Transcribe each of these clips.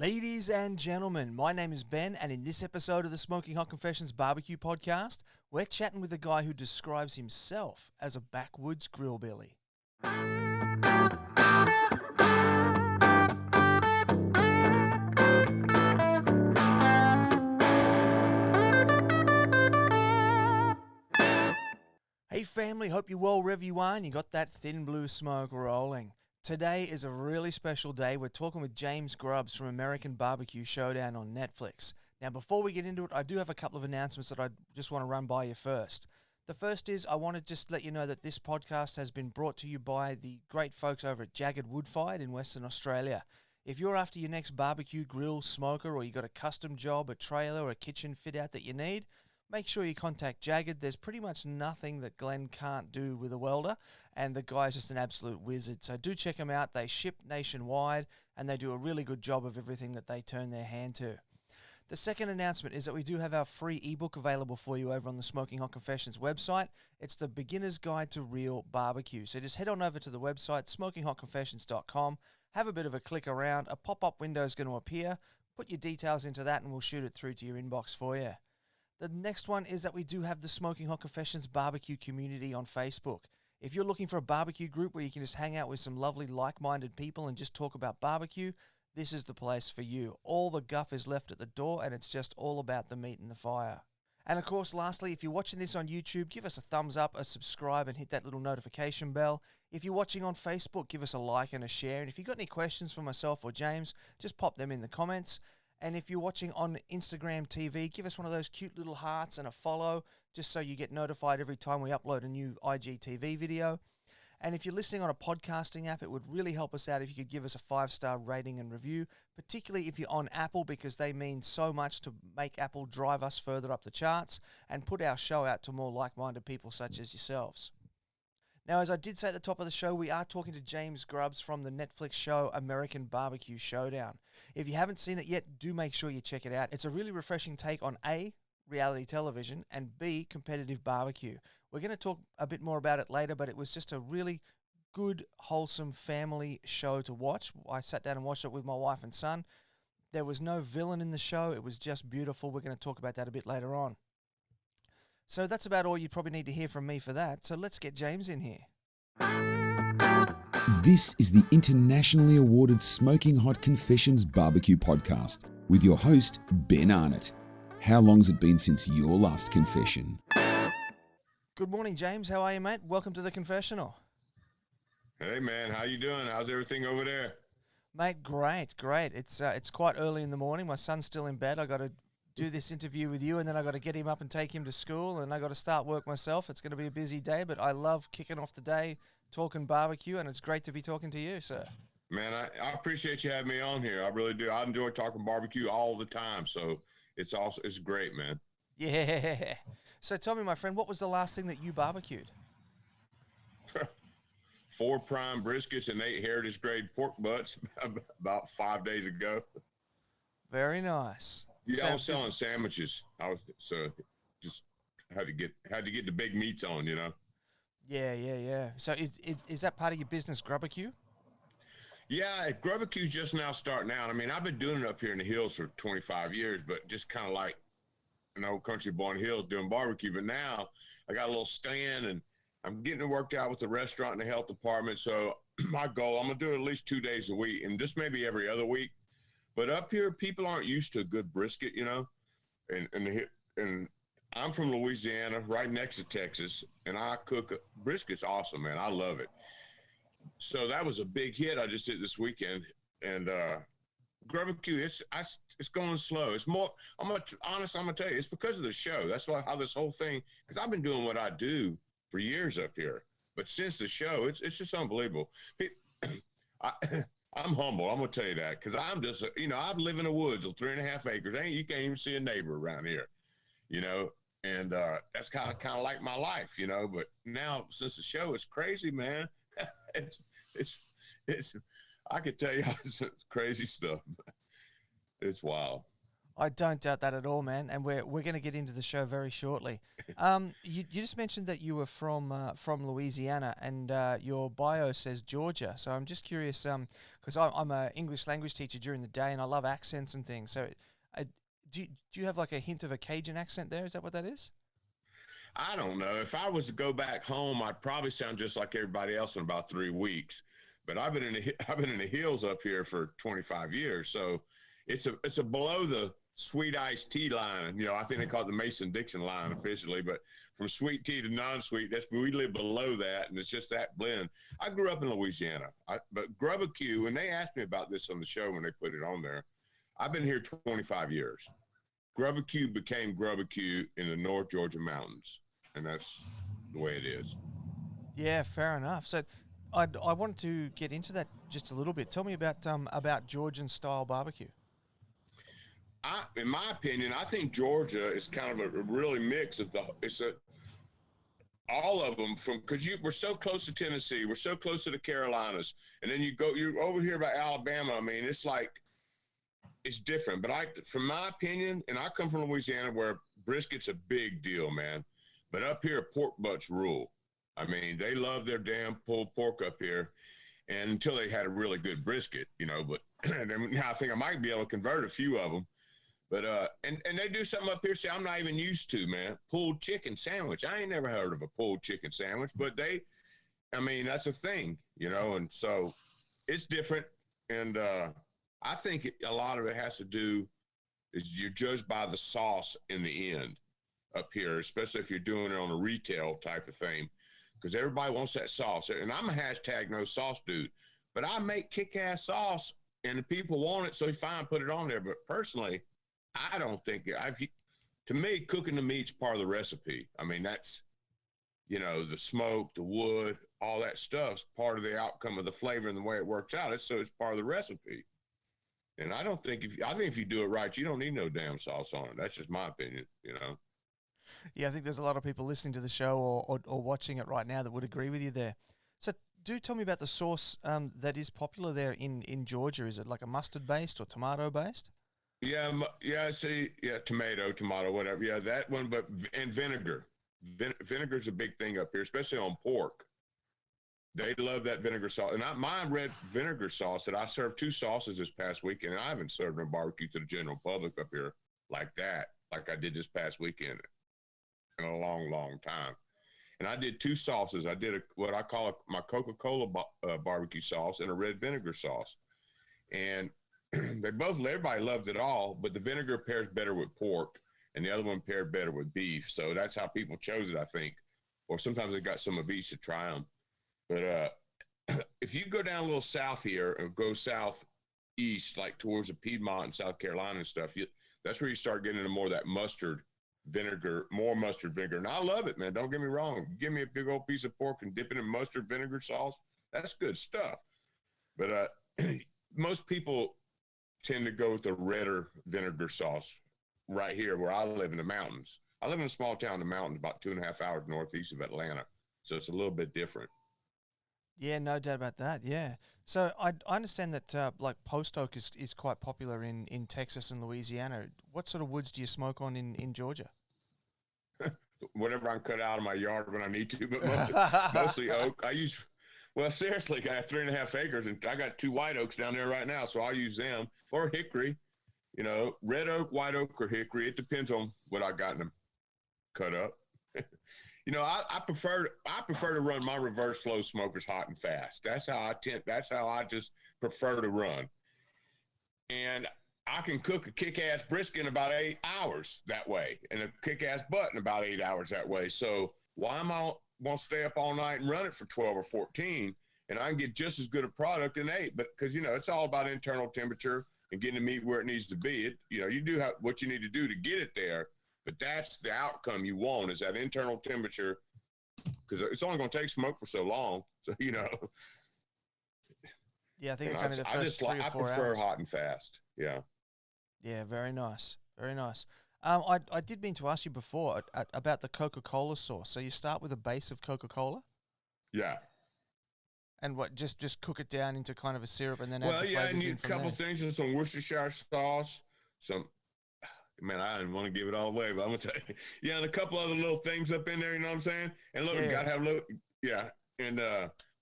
Ladies and gentlemen, my name is Ben, and in this episode of the Smoking Hot Confessions Barbecue Podcast, we're chatting with a guy who describes himself as a Backwoods Grill Billy. Hey family, hope you're well wherever you are and you got that thin blue smoke rolling. Today is a really special day. We're talking with James Grubbs from American Barbecue Showdown on Netflix. Now, before we get into it, I do have a couple of announcements that I just want to run by you first. The first is I want to just let you know that this podcast has been brought to you by the great folks over at Jagged Woodfired in Western Australia. If you're after your next barbecue grill, smoker, or you got a custom job, a trailer, or a kitchen fit out that you need, make sure you contact Jagged. There's pretty much nothing that Glenn can't do with a welder, and the guy's just an absolute wizard. So do check them out. They ship nationwide, and they do a really good job of everything that they turn their hand to. The second announcement is that we do have our free ebook available for you over on the Smoking Hot Confessions website. It's the Beginner's Guide to Real Barbecue. So just head on over to the website, smokinghotconfessions.com, have a bit of a click around. A pop-up window is going to appear. Put your details into that, and we'll shoot it through to your inbox for you. The next one is that we do have the Smoking Hot Confessions barbecue community on Facebook. If you're looking for a barbecue group where you can just hang out with some lovely like-minded people and just talk about barbecue, this is the place for you. All the guff is left at the door, and it's just all about the meat and the fire. And of course, lastly, if you're watching this on YouTube, give us a thumbs up, a subscribe, and hit that little notification bell. If you're watching on Facebook, give us a like and a share. And if you've got any questions for myself or James, just pop them in the comments. And if you're watching on Instagram TV, give us one of those cute little hearts and a follow, just so you get notified every time we upload a new IGTV video. And if you're listening on a podcasting app, it would really help us out if you could give us a 5-star rating and review, particularly if you're on Apple, because they mean so much to make Apple drive us further up the charts and put our show out to more like-minded people such as yourselves. Now, as I did say at the top of the show, we are talking to James Grubbs from the Netflix show American Barbecue Showdown. If you haven't seen it yet, do make sure you check it out. It's a really refreshing take on A, reality television, and B, competitive barbecue. We're going to talk a bit more about it later, but it was just a really good, wholesome family show to watch. I sat down and watched it with my wife and son. There was no villain in the show. It was just beautiful. We're going to talk about that a bit later on. So that's about all you probably need to hear from me for that. So let's get James in here. This is the internationally awarded Smoking Hot Confessions Barbecue Podcast with your host, Ben Arnott. How long's it been since your last confession? Good morning, James. How are you, mate? Welcome to the confessional. Hey, man. How you doing? How's everything over there? Mate, great. It's quite early in the morning. My son's still in bed. I got to do this interview with you, and then I got to get him up and take him to school, and I got to start work myself. It's going to be a busy day, but I love kicking off the day talking barbecue, and it's great to be talking to you, sir. Man, I appreciate you having me on here. I really do. I enjoy talking barbecue all the time, so it's great, man. Yeah. So tell me, my friend, what was the last thing that you barbecued? 4 prime briskets and 8 heritage grade pork butts about 5 days ago. Very nice. Yeah, I was selling sandwiches. Just had to get the big meats on, you know. Yeah. So is that part of your business, Grubbecue? Yeah, Grubbecue's just now starting out. I mean, I've been doing it up here in the hills for 25 years, but just kind of like an old country boy in the hills doing barbecue. But now I got a little stand, and I'm getting it worked out with the restaurant and the health department. So my goal, I'm going to do it at least 2 days a week, and just maybe every other week. But up here, people aren't used to a good brisket, you know, and I'm from Louisiana, right next to Texas, and I cook brisket's awesome, man. I love it. So that was a big hit I just did this weekend, and Barbecue, it's going slow. It's more. I'm gonna tell you, it's because of the show. That's how this whole thing. Because I've been doing what I do for years up here, but since the show, it's just unbelievable. I'm humble. I'm gonna tell you that because I'm just, I live in the woods on 3.5 acres. You can't even see a neighbor around here, and that's kind of like my life, But now since the show, it's crazy, man. it's I could tell you some crazy stuff. It's wild. I don't doubt that at all, man. And we're going to get into the show very shortly. You just mentioned that you were from Louisiana, and your bio says Georgia. So I'm just curious, because I'm an English language teacher during the day, and I love accents and things. So, uh, do you have like a hint of a Cajun accent there? Is that what that is? I don't know. If I was to go back home, I'd probably sound just like everybody else in about 3 weeks. But I've been in the hills up here for 25 years, so it's a below the sweet iced tea line. You know, I think they call it the Mason-Dixon line officially, but from sweet tea to non-sweet, we live below that, and it's just that blend. I grew up in Louisiana, but Grubbs, and they asked me about this on the show when they put it on there. I've been here 25 years. Grubbs became Grubbs in the North Georgia mountains, and that's the way it is. Yeah, fair enough. So, I wanted to get into that just a little bit. Tell me about Georgian style barbecue. In my opinion, I think Georgia is kind of a really mix of all of them because we're so close to Tennessee, we're so close to the Carolinas, and then you're over here by Alabama. I mean, it's different. But from my opinion, and I come from Louisiana where brisket's a big deal, man. But up here, pork butts rule. I mean, they love their damn pulled pork up here, and until they had a really good brisket, you know. But now I think I might be able to convert a few of them. But and they do something up here, see, I'm not even used to, man. Pulled chicken sandwich. I ain't never heard of a pulled chicken sandwich, but that's a thing, you know. And so it's different, and I think a lot of it has to do is you're judged by the sauce in the end up here, especially if you're doing it on a retail type of thing, because everybody wants that sauce. And I'm a hashtag no sauce dude, but I make kick-ass sauce, and the people want it, so fine, put it on there. But personally, I don't think to me, cooking the meat's part of the recipe. I mean, that's, you know, the smoke, the wood, all that stuff's part of the outcome of the flavor and the way it works out. It's part of the recipe. And I think if you do it right, you don't need no damn sauce on it. That's just my opinion, you know. Yeah, I think there's a lot of people listening to the show or watching it right now that would agree with you there. So do tell me about the sauce that is popular there in Georgia. Is it like a mustard based or tomato based? Yeah, tomato, whatever. Yeah, that one, and vinegar. Vinegar's a big thing up here, especially on pork. They love that vinegar sauce. And my red vinegar sauce that I served 2 sauces this past weekend, and I haven't served a barbecue to the general public up here like that, like I did this past weekend in a long, long time. And I did 2 sauces. I did what I call my Coca-Cola barbecue sauce and a red vinegar sauce. And everybody loved it all, but the vinegar pairs better with pork and the other one paired better with beef. So that's how people chose it, I think. Or sometimes they got some of each to try them. But if you go down a little south here or go southeast, like towards the Piedmont and South Carolina and stuff, that's where you start getting into more of that mustard vinegar, more mustard vinegar. And I love it, man. Don't get me wrong. Give me a big old piece of pork and dip it in mustard vinegar sauce. That's good stuff. But most people tend to go with the redder vinegar sauce right here where I live in the mountains. I live in a small town in the mountains about 2.5 hours northeast of Atlanta. So it's a little bit different. Yeah, no doubt about that. Yeah. So I understand that like post oak is quite popular in Texas and Louisiana. What sort of woods do you smoke on in Georgia? Whatever I can cut out of my yard when I need to, but mostly oak. Seriously, I got 3.5 acres and I got 2 white oaks down there right now. So I'll use them or hickory, you know, red oak, white oak, or hickory. It depends on what I got in them cut up. You know, I prefer to run my reverse flow smokers hot and fast. That's how I just prefer to run. And I can cook a kick-ass brisket in about 8 hours that way, and a kick-ass butt in about 8 hours that way. So why am I want to stay up all night and run it for 12 or 14, and I can get just as good a product in 8? But because, you know, it's all about internal temperature and getting the meat where it needs to be. You do have what you need to do to get it there. But that's the outcome you want, is that internal temperature, because it's only going to take smoke for so long. So, you know. Yeah, I think it's only the first 3 or 4 hours. I prefer hot and fast. Yeah. Yeah, very nice. Very nice. I did mean to ask you before about the Coca-Cola sauce. So you start with a base of Coca-Cola? Yeah. And what, just cook it down into kind of a syrup and then add the flavors in from there? Well, yeah, and a couple things, and some Worcestershire sauce, some man, I didn't want to give it all away, but I'm gonna tell you, yeah, and a couple other little things up in there. You know what I'm saying? And look, you gotta have a little, yeah, and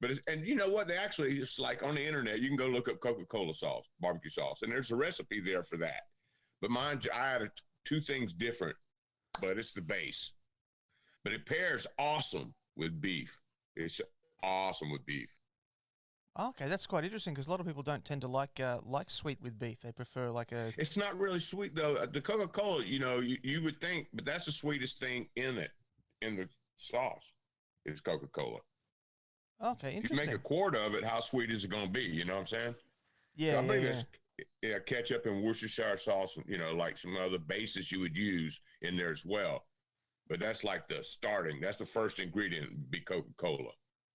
but and you know what? They actually, it's like on the internet, you can go look up Coca-Cola sauce, barbecue sauce, and there's a recipe there for that. But mine, I added two things different, but it's the base. But it pairs awesome with beef. It's awesome with beef. Okay, that's quite interesting because a lot of people don't tend to like sweet with beef. They prefer like a. It's not really sweet though. The Coca-Cola, you know, you would think, but that's the sweetest thing in it, in the sauce, is Coca-Cola. Okay, interesting. If you make a quart of it, how sweet is it going to be? You know what I'm saying? Yeah, so I believe it's ketchup and Worcestershire sauce, you know, like some other bases you would use in there as well. But that's like the starting. That's the first ingredient, be Coca-Cola.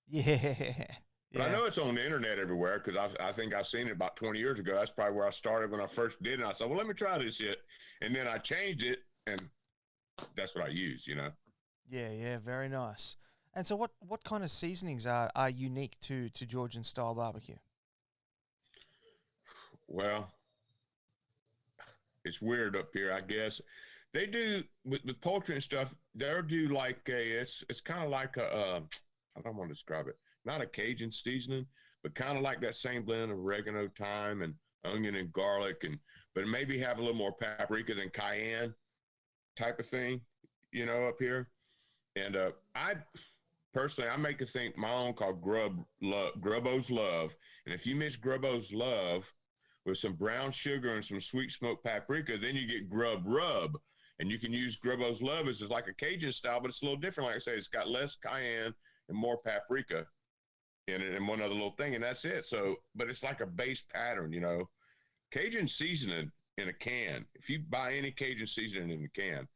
Yeah. But I know it's on the internet everywhere because I think I've seen it about 20 years ago. That's probably where I started when I first did it. And I said, well, let me try this shit. And then I changed it, and that's what I use, you know? Yeah, very nice. And so what kind of seasonings are unique to Georgian-style barbecue? Well, it's weird up here, I guess. They do, with poultry and stuff, they'll do like it's kind of like a, I don't want to describe it. Not a Cajun seasoning, but kind of like that same blend of oregano, thyme, and onion and garlic, but maybe have a little more paprika than cayenne type of thing, you know, up here. And I make a thing my own called Grubbs Love. And if you mix Grubbs Love with some brown sugar and some sweet smoked paprika, then you get Grub Rub. And you can use Grubbs Love as like a Cajun style, but it's a little different. Like I say, it's got less cayenne and more paprika in it and one other little thing, and that's it. So, but it's like a base pattern, you know. Cajun seasoning in a can, if you buy any Cajun seasoning in a can,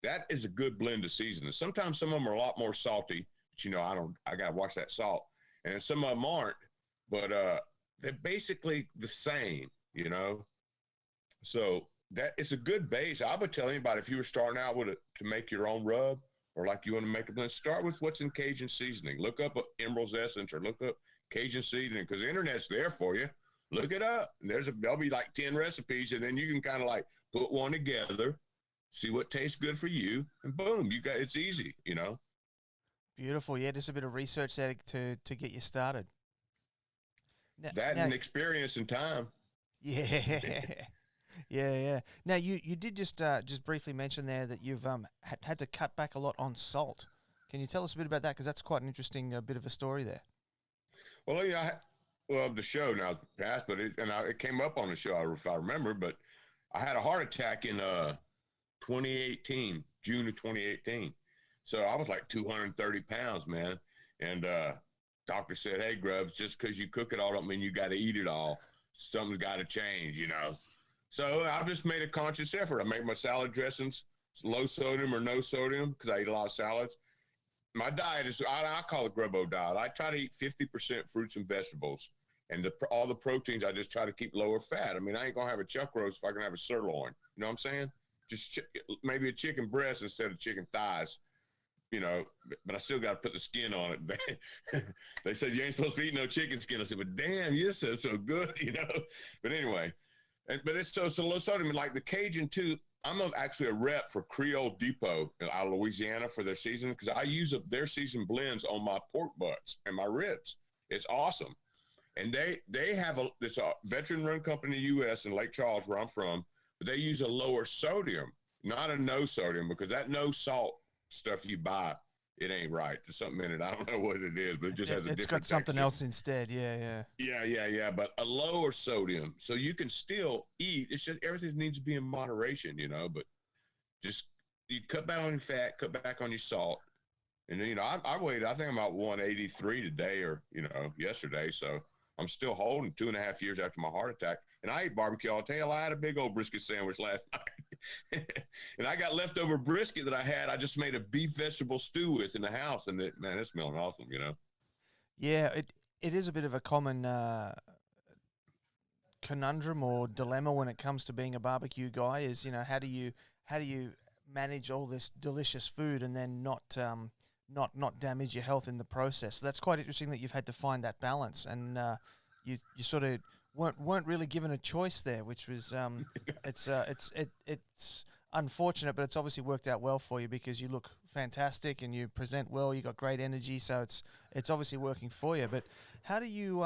that is a good blend of seasoning. Sometimes some of them are a lot more salty, but you know, I got to watch that salt. And some of them aren't, but they're basically the same, you know. So that is a good base. I would tell anybody if you were starting out with it to make your own rub, or like you want to make a blend, start with what's in Cajun seasoning. Look up Emerald's Essence or look up Cajun seasoning because the internet's there for you. Look it up. And there'll be like 10 recipes, and then you can kind of like put one together, see what tastes good for you, and boom, it's easy, you know. Beautiful. Yeah, just a bit of research there to get you started. And experience and time. Yeah. Yeah. Now you did just briefly mention there that you've had to cut back a lot on salt. Can you tell us a bit about that? Because that's quite an interesting bit of a story there. Well, yeah, the show now passed, but it came up on the show if I remember. But I had a heart attack in 2018, June of 2018. So I was like 230 pounds, man. And doctor said, "Hey, Grubbs, just because you cook it all don't mean you got to eat it all. Something's got to change, you know." So I just made a conscious effort. I make my salad dressings low sodium or no sodium because I eat a lot of salads. My diet is, I call it Grubbo diet. I try to eat 50% fruits and vegetables. And all the proteins, I just try to keep lower fat. I mean, I ain't going to have a chuck roast if I can have a sirloin. You know what I'm saying? Just maybe a chicken breast instead of chicken thighs. You know, but I still got to put the skin on it. They said, you ain't supposed to eat no chicken skin. I said, but damn, you're so good, you know. But anyway. But it's so low sodium. Like the Cajun too, I'm actually a rep for Creole Depot out of Louisiana for their seasoning because I use their seasoned blends on my pork butts and my ribs. It's awesome. And they have it's a veteran-run company in the U.S. in Lake Charles where I'm from, but they use a lower sodium, not a no sodium, because that no salt stuff you buy, it ain't right. There's something in it. I don't know what it is, but it just has a different It's got something texture. else instead. Yeah. Yeah. But a lower sodium, so you can still eat. It's just everything needs to be in moderation, you know. But just you cut back on your fat, cut back on your salt, and then, you know, I weighed. I think I'm about 183 today, or yesterday. So I'm still holding 2.5 years after my heart attack, and I ate barbecue all day. I had a big old brisket sandwich last night. And I got leftover brisket that I had. I just made a beef vegetable stew with in the house, and it's smelling awesome, you know. Yeah, it is a bit of a common conundrum or dilemma when it comes to being a barbecue guy. Is, you know, how do you manage all this delicious food and then not damage your health in the process? So that's quite interesting that you've had to find that balance, and you sort of weren't really given a choice there, which was it's unfortunate, but it's obviously worked out well for you because you look fantastic and you present well. You got great energy, so it's obviously working for you. But how do you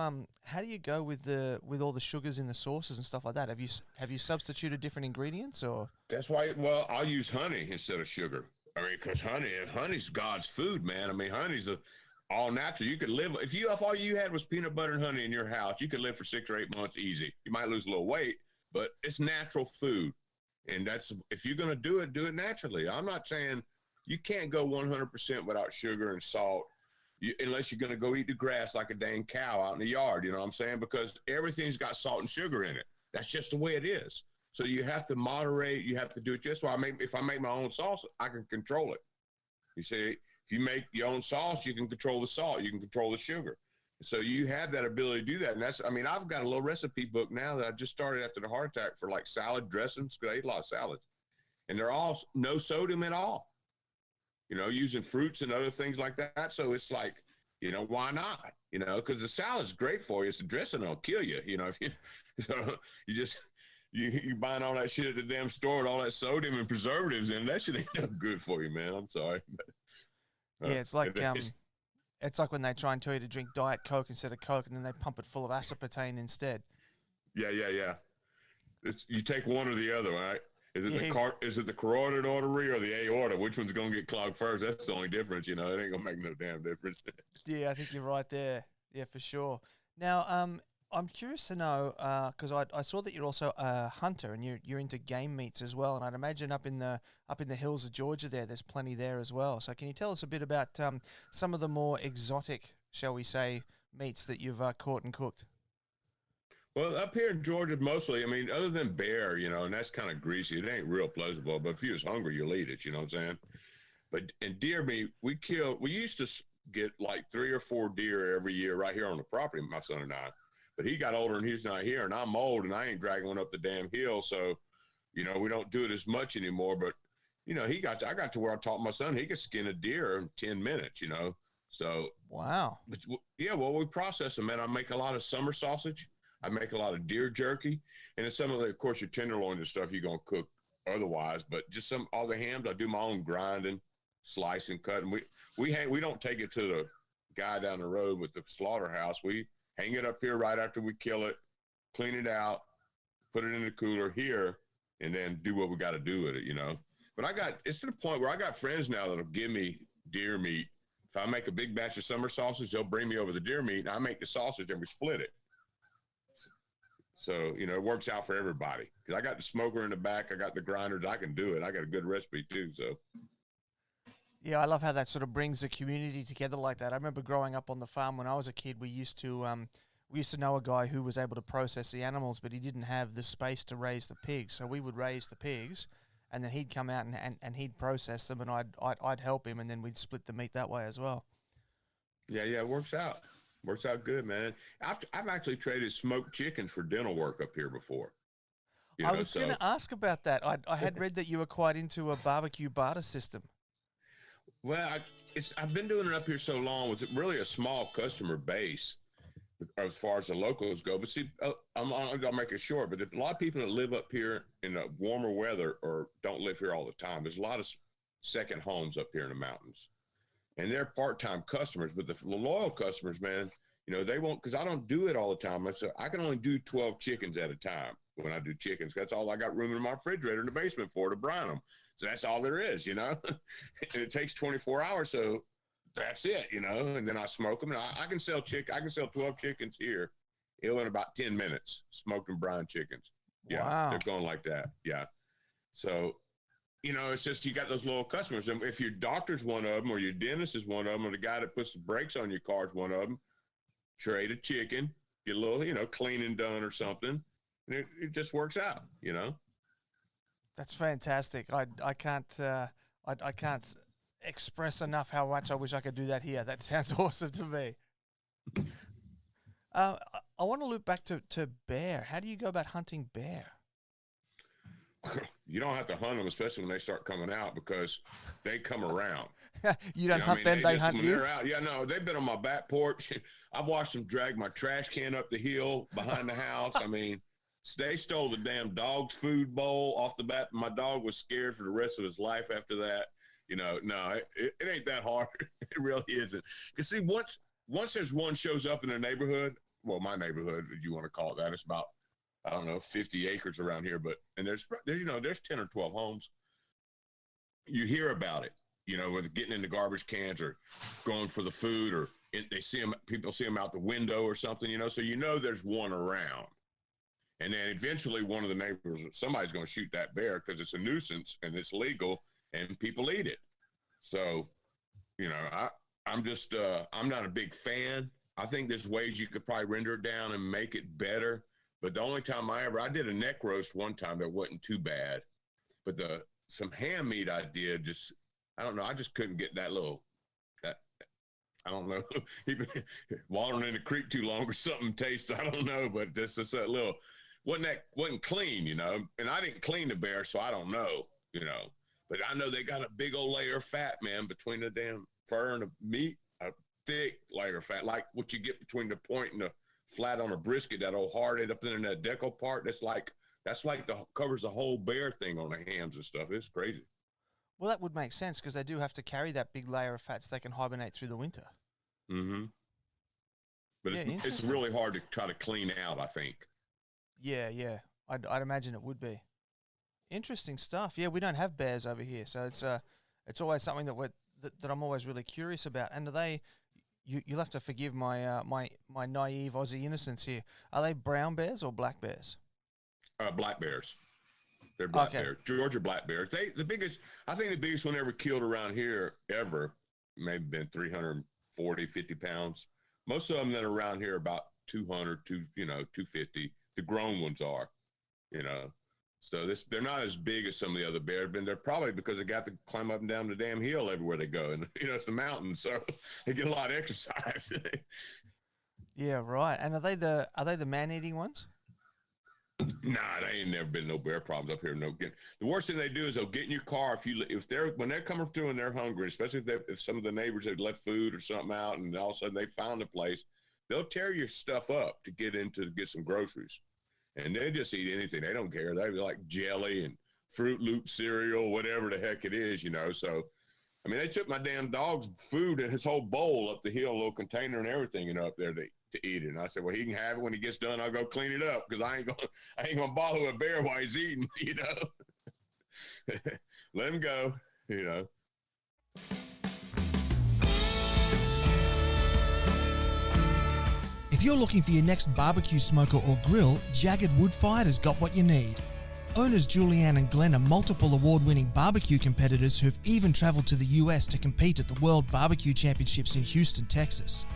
go with all the sugars in the sauces and stuff like that? Have you substituted different ingredients or? That's why. Well, I'll use honey instead of sugar. I mean, because honey's God's food, man. I mean, honey's all natural. You could live if all you had was peanut butter and honey in your house. You could live for 6 or 8 months easy. You might lose a little weight, but it's natural food. And that's, if you're going to do it naturally. I'm not saying you can't go 100% without sugar and salt unless you're going to go eat the grass like a dang cow out in the yard. You know what I'm saying? Because everything's got salt and sugar in it. That's just the way it is. So you have to moderate. You have to do it. Just why if I make my own sauce, I can control it. You see, if you make your own sauce, you can control the salt. You can control the sugar. So you have that ability to do that. And I've got a little recipe book now that I just started after the heart attack for like salad dressings, because I ate a lot of salads. And they're all no sodium at all, using fruits and other things like that. So it's like, why not? Because the salad's great for you. It's the dressing that'll kill you. You buying all that shit at the damn store with all that sodium and preservatives in, that shit ain't no good for you, man. I'm sorry. Yeah, it's like it's like when they try and tell you to drink Diet Coke instead of Coke, and then they pump it full of aspartame instead. Yeah. You take one or the other, right? Is it the carotid artery or the aorta? Which one's gonna get clogged first? That's the only difference. It ain't gonna make no damn difference. Yeah, I think you're right there. Yeah, for sure. Now, I'm curious to know because I saw that you're also a hunter and you're into game meats as well, and I'd imagine up in the hills of Georgia there's plenty there as well. So can you tell us a bit about some of the more exotic, shall we say, meats that you've caught and cooked? Well, up here in Georgia, mostly, I mean, other than bear, and that's kind of greasy. It ain't real pleasurable, but if you're hungry, you'll eat it. You know what I'm saying? But in deer meat, we used to get like 3 or 4 deer every year right here on the property, my son and I. But he got older and he's not here, and I'm old and I ain't dragging one up the damn hill. So, we don't do it as much anymore. But, I got to where I taught my son he could skin a deer in 10 minutes, So. Wow. But, yeah, well, we process them, man. I make a lot of summer sausage. I make a lot of deer jerky. And then some of of course, your tenderloin and stuff you're going to cook otherwise. But just all the hams, I do my own grinding, slicing, cutting. We don't take it to the guy down the road with the slaughterhouse. We hang it up here right after we kill it, clean it out, put it in the cooler here, and then do what we got to do with it, But it's to the point where I got friends now that'll give me deer meat. If I make a big batch of summer sausage, they'll bring me over the deer meat, and I make the sausage and we split it. So, it works out for everybody. Because I got the smoker in the back, I got the grinders, I can do it. I got a good recipe too, so. Yeah, I love how that sort of brings the community together like that. I remember growing up on the farm when I was a kid. We used to know a guy who was able to process the animals, but he didn't have the space to raise the pigs. So we would raise the pigs, and then he'd come out and he'd process them, and I'd help him, and then we'd split the meat that way as well. Yeah, it works out. Works out good, man. I've actually traded smoked chickens for dental work up here before. I was going to ask about that. I had read that you were quite into a barbecue barter system. Well, I've been doing it up here so long. It's really a small customer base as far as the locals go. But see, I'll make it short. But a lot of people that live up here in the warmer weather or don't live here all the time. There's a lot of second homes up here in the mountains, and they're part-time customers. But the loyal customers, man, they won't, because I don't do it all the time. I can only do 12 chickens at a time when I do chickens. That's all I got room in my refrigerator in the basement for, to brine them. So that's all there is, and it takes 24 hours. So that's it, and then I smoke them, and I can sell 12 chickens here in about 10 minutes, smoked and brine chickens. Yeah. Wow. They're going like that. Yeah. So, it's just, you got those loyal customers. And if your doctor's one of them, or your dentist is one of them, or the guy that puts the brakes on your car is one of them, trade a chicken, get a little, cleaning done or something. And it just works out, That's fantastic. I can't express enough how much I wish I could do that here. That sounds awesome to me. I want to loop back to bear. How do you go about hunting bear? You don't have to hunt them, especially when they start coming out, because they come around. You don't hunt them, they hunt you? They're out. Yeah, no, they've been on my back porch. I've watched them drag my trash can up the hill behind the house. They stole the damn dog's food bowl off the bat. My dog was scared for the rest of his life after that. You know, no, it ain't that hard. It really isn't. Because see, once there's one shows up in the neighborhood, well, my neighborhood, if you want to call it that, it's about, I don't know, 50 acres around here, and there's 10 or 12 homes. You hear about it, with getting in the garbage cans or going for the food, or people see them out the window or something, so there's one around. And then eventually one of the neighbors, somebody's going to shoot that bear because it's a nuisance and it's legal and people eat it. So, I'm just, I'm not a big fan. I think there's ways you could probably render it down and make it better. But the only time I did a neck roast one time that wasn't too bad. But some ham meat I did, I don't know, I just couldn't get that I don't know, watering in the creek too long or something tastes, I don't know, but this is that little, wasn't clean, and I didn't clean the bear, so I don't know, but I know they got a big old layer of fat, man, between the damn fur and the meat, a thick layer of fat, like what you get between the point and the flat on a brisket, that old hard end up in that deco part, that's like covers the whole bear thing on the hams and stuff. It's crazy. Well, that would make sense because they do have to carry that big layer of fat so they can hibernate through the winter. Mm-hmm. But yeah, it's really hard to try to clean out, I think. Yeah. I'd imagine it would be. Interesting stuff. Yeah, we don't have bears over here, so it's always something that I'm always really curious about. And are they? You'll have to forgive my my naive Aussie innocence here. Are they brown bears or black bears? Black bears. They're black bears. Georgia black bears. I think the biggest one ever killed around here ever, maybe been 340, 50 pounds. Most of them that are around here are about 200, 250. The grown ones are, So they're not as big as some of the other bears, but they're probably because they got to climb up and down the damn hill everywhere they go. And, it's the mountains, so they get a lot of exercise. Yeah, right. And are they the man-eating ones? Nah, they ain't never been no bear problems up here. The worst thing they do is they'll get in your car when they're coming through and they're hungry, especially if some of the neighbors have left food or something out, and all of a sudden they found a place, they'll tear your stuff up to get some groceries, and they just eat anything. They don't care. They like jelly and Fruit Loop cereal, whatever the heck it is, So, I mean, they took my damn dog's food and his whole bowl up the hill, a little container and everything, up there to eat it. And I said, well, he can have it when he gets done. I'll go clean it up because I ain't gonna bother with a bear while he's eating, Let him go, If you're looking for your next barbecue smoker or grill, Jagged Wood Fired has got what you need. Owners Julianne and Glenn are multiple award-winning barbecue competitors who've even traveled to the US to compete at the World Barbecue Championships in Houston, Texas.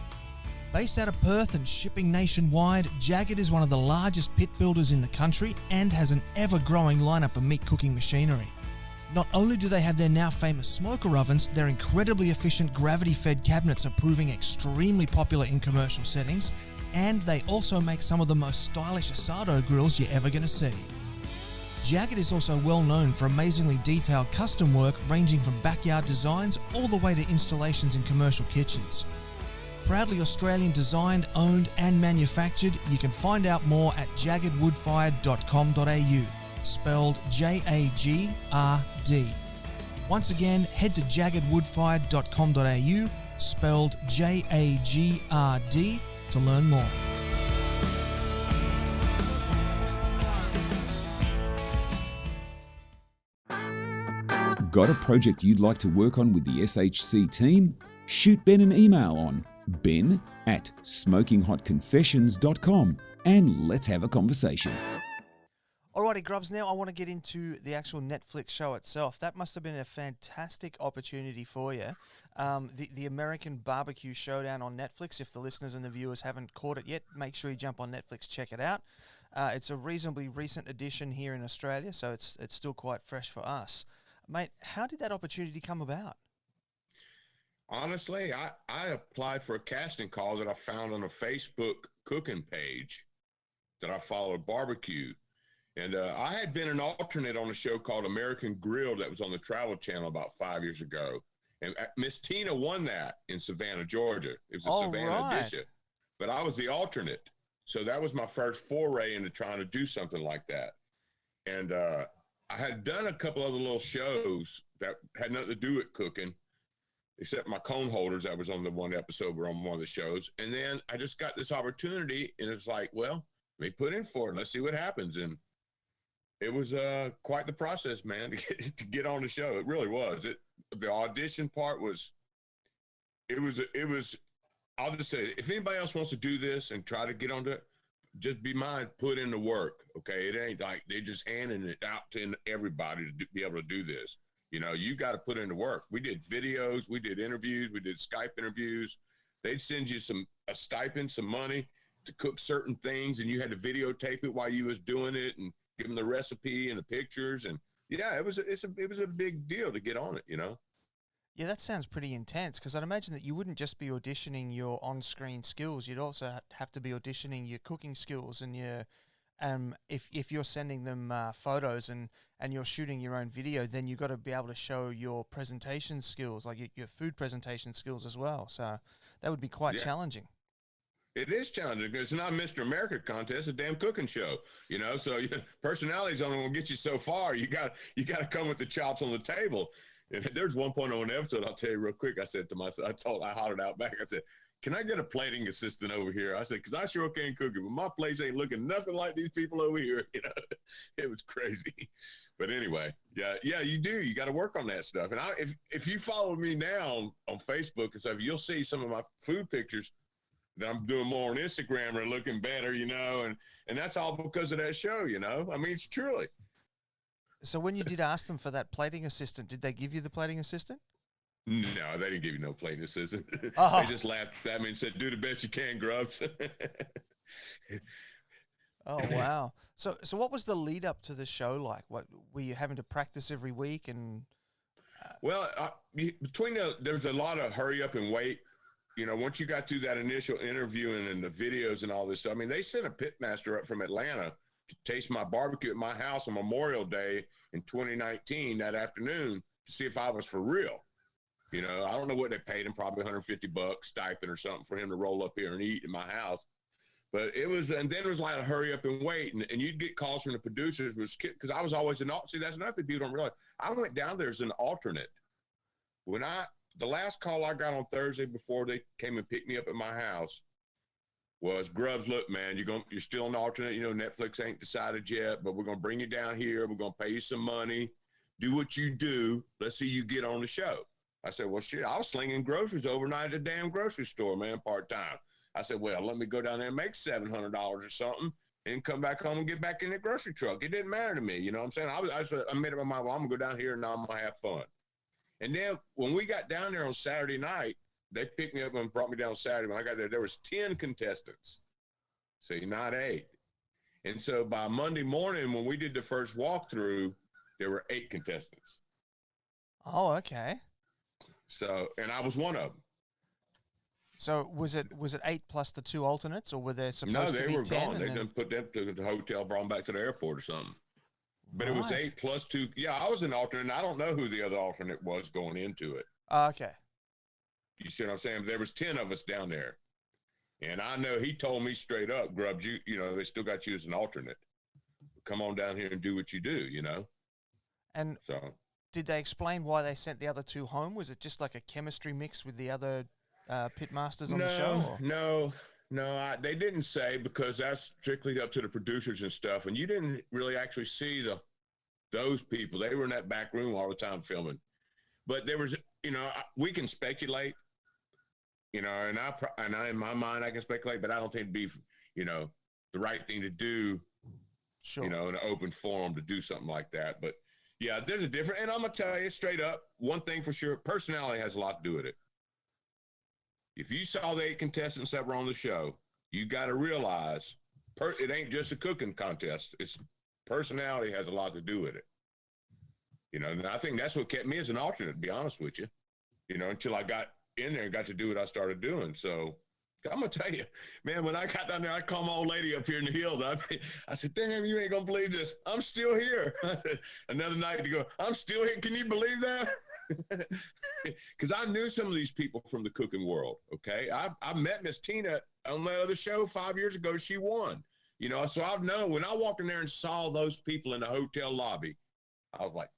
Based out of Perth and shipping nationwide, Jagged is one of the largest pit builders in the country and has an ever-growing lineup of meat cooking machinery. Not only do they have their now famous smoker ovens, their incredibly efficient gravity-fed cabinets are proving extremely popular in commercial settings, and they also make some of the most stylish asado grills you're ever going to see. Jagged is also well known for amazingly detailed custom work ranging from backyard designs all the way to installations in commercial kitchens. Proudly Australian designed, owned and manufactured, you can find out more at jaggedwoodfired.com.au, spelled J-A-G-R-D. Once again, head to jaggedwoodfired.com.au, spelled J-A-G-R-D, to learn more. Got a project you'd like to work on with the SHC team? Shoot Ben an email on ben@smokinghotconfessions.com and let's have a conversation. Alrighty, Grubbs, now I want to get into the actual Netflix show itself. That must have been a fantastic opportunity for you. The American Barbecue Showdown on Netflix. If the listeners and the viewers haven't caught it yet, make sure you jump on Netflix, check it out. It's a reasonably recent edition here in Australia, so it's still quite fresh for us. Mate, how did that opportunity come about? Honestly, I applied for a casting call that I found on a Facebook cooking page that I followed, barbecue. And I had been an alternate on a show called American Grill that was on the Travel Channel about 5 years ago. And Miss Tina won that in Savannah, Georgia. It was a Savannah edition. But I was the alternate. So that was my first foray into trying to do something like that. And I had done a couple other little shows that had nothing to do with cooking, except my cone holders. That was on the one episode, were on one of the shows. And then I just got this opportunity, and it's like, well, let me put in for it. Let's see what happens. And it was quite the process, man, to get on the show. It really was. The audition part was, it was, I'll just say, if anybody else wants to do this and try to get onto it, just be mind, put in the work, okay? It ain't like they're just handing it out to everybody to be able to do this. You know, you got to put in the work. We did videos, we did interviews, we did Skype interviews. They'd send you a stipend, some money to cook certain things, and you had to videotape it while you was doing it and give them the recipe and the pictures. And yeah, it was a big deal to get on it, you know? Yeah, that sounds pretty intense, because I'd imagine that you wouldn't just be auditioning your on-screen skills. You'd also have to be auditioning your cooking skills and your, if you're sending them photos and you're shooting your own video, then you've got to be able to show your presentation skills, like your food presentation skills as well. So that would be quite challenging. It is challenging because it's not a Mr. America contest, it's a damn cooking show, you know? So personality's only going to get you so far. You got to come with the chops on the table. And there's one point on an episode, I'll tell you real quick. I said to myself, I hollered out back. I said, can I get a plating assistant over here? I said, because I sure can't cook it, but my place ain't looking nothing like these people over here. You know, it was crazy. But anyway, yeah, you do. You got to work on that stuff. And if you follow me now on Facebook and stuff, you'll see some of my food pictures that I'm doing more on Instagram are looking better, you know, and that's all because of that show, you know. I mean, it's truly. So when you did ask them for that plating assistant, did they give you the plating assistant? No, they didn't give you no plating assistant. Oh. They just laughed at me and said, do the best you can, Grubbs. Oh, wow. So what was the lead up to the show like? What were you having to practice every week? And Well, there's a lot of hurry up and wait. You know, once you got through that initial interviewing and the videos and all this stuff, I mean, they sent a pitmaster up from Atlanta to taste my barbecue at my house on Memorial Day in 2019 that afternoon to see if I was for real. You know, I don't know what they paid him, probably $150 stipend or something for him to roll up here and eat in my house. But it was, and then it was like a hurry up and wait. And you'd get calls from the producers, because I was always see, that's another thing people don't realize. I went down there as an alternate. The last call I got on Thursday before they came and picked me up at my house was, Grubbs, look, man, you're still an alternate. You know, Netflix ain't decided yet, but we're going to bring you down here. We're going to pay you some money. Do what you do. Let's see you get on the show. I said, well, shit, I was slinging groceries overnight at the damn grocery store, man, part-time. I said, well, let me go down there and make $700 or something and come back home and get back in the grocery truck. It didn't matter to me. You know what I'm saying? I made up my mind, well, I'm going to go down here and now I'm going to have fun. And then when we got down there on Saturday night, they picked me up and brought me down Saturday. When I got there was 10 contestants. So you're not 8. And so by Monday morning, when we did the first walkthrough, there were 8 contestants. Oh, okay. So, and I was one of them. So was it 8 plus the 2 alternates, or were there supposed to be 10? No, they were gone. They done put them to the hotel, brought them back to the airport or something. But It was 8 plus 2. Yeah, I was an alternate, and I don't know who the other alternate was going into it. Okay. You see what I'm saying? There was 10 of us down there. And I know he told me straight up, Grubbs, you know, they still got you as an alternate. Come on down here and do what you do, you know? And so, did they explain why they sent the other 2 home? Was it just like a chemistry mix with the other pitmasters on the show? Or? No, they didn't say, because that's strictly up to the producers and stuff. And you didn't really actually see those people. They were in that back room all the time filming. But there was, you know, we can speculate, you know, and I in my mind I can speculate, but I don't think it'd be, you know, the right thing to do, sure, you know, in an open forum to do something like that. But yeah, there's a difference. And I'm gonna tell you straight up, one thing for sure, personality has a lot to do with it. If you saw the 8 contestants that were on the show, you got to realize it ain't just a cooking contest. It's personality has a lot to do with it. You know, and I think that's what kept me as an alternate, to be honest with you, you know, until I got in there and got to do what I started doing. So I'm going to tell you, man, when I got down there, I called my old lady up here in the hills. I said, damn, you ain't going to believe this. I'm still here. Another night to go, I'm still here. Can you believe that? Because I knew some of these people from the cooking world, okay? I met Miss Tina on that other show 5 years ago, she won. You know, so I've known when I walked in there and saw those people in the hotel lobby, I was like,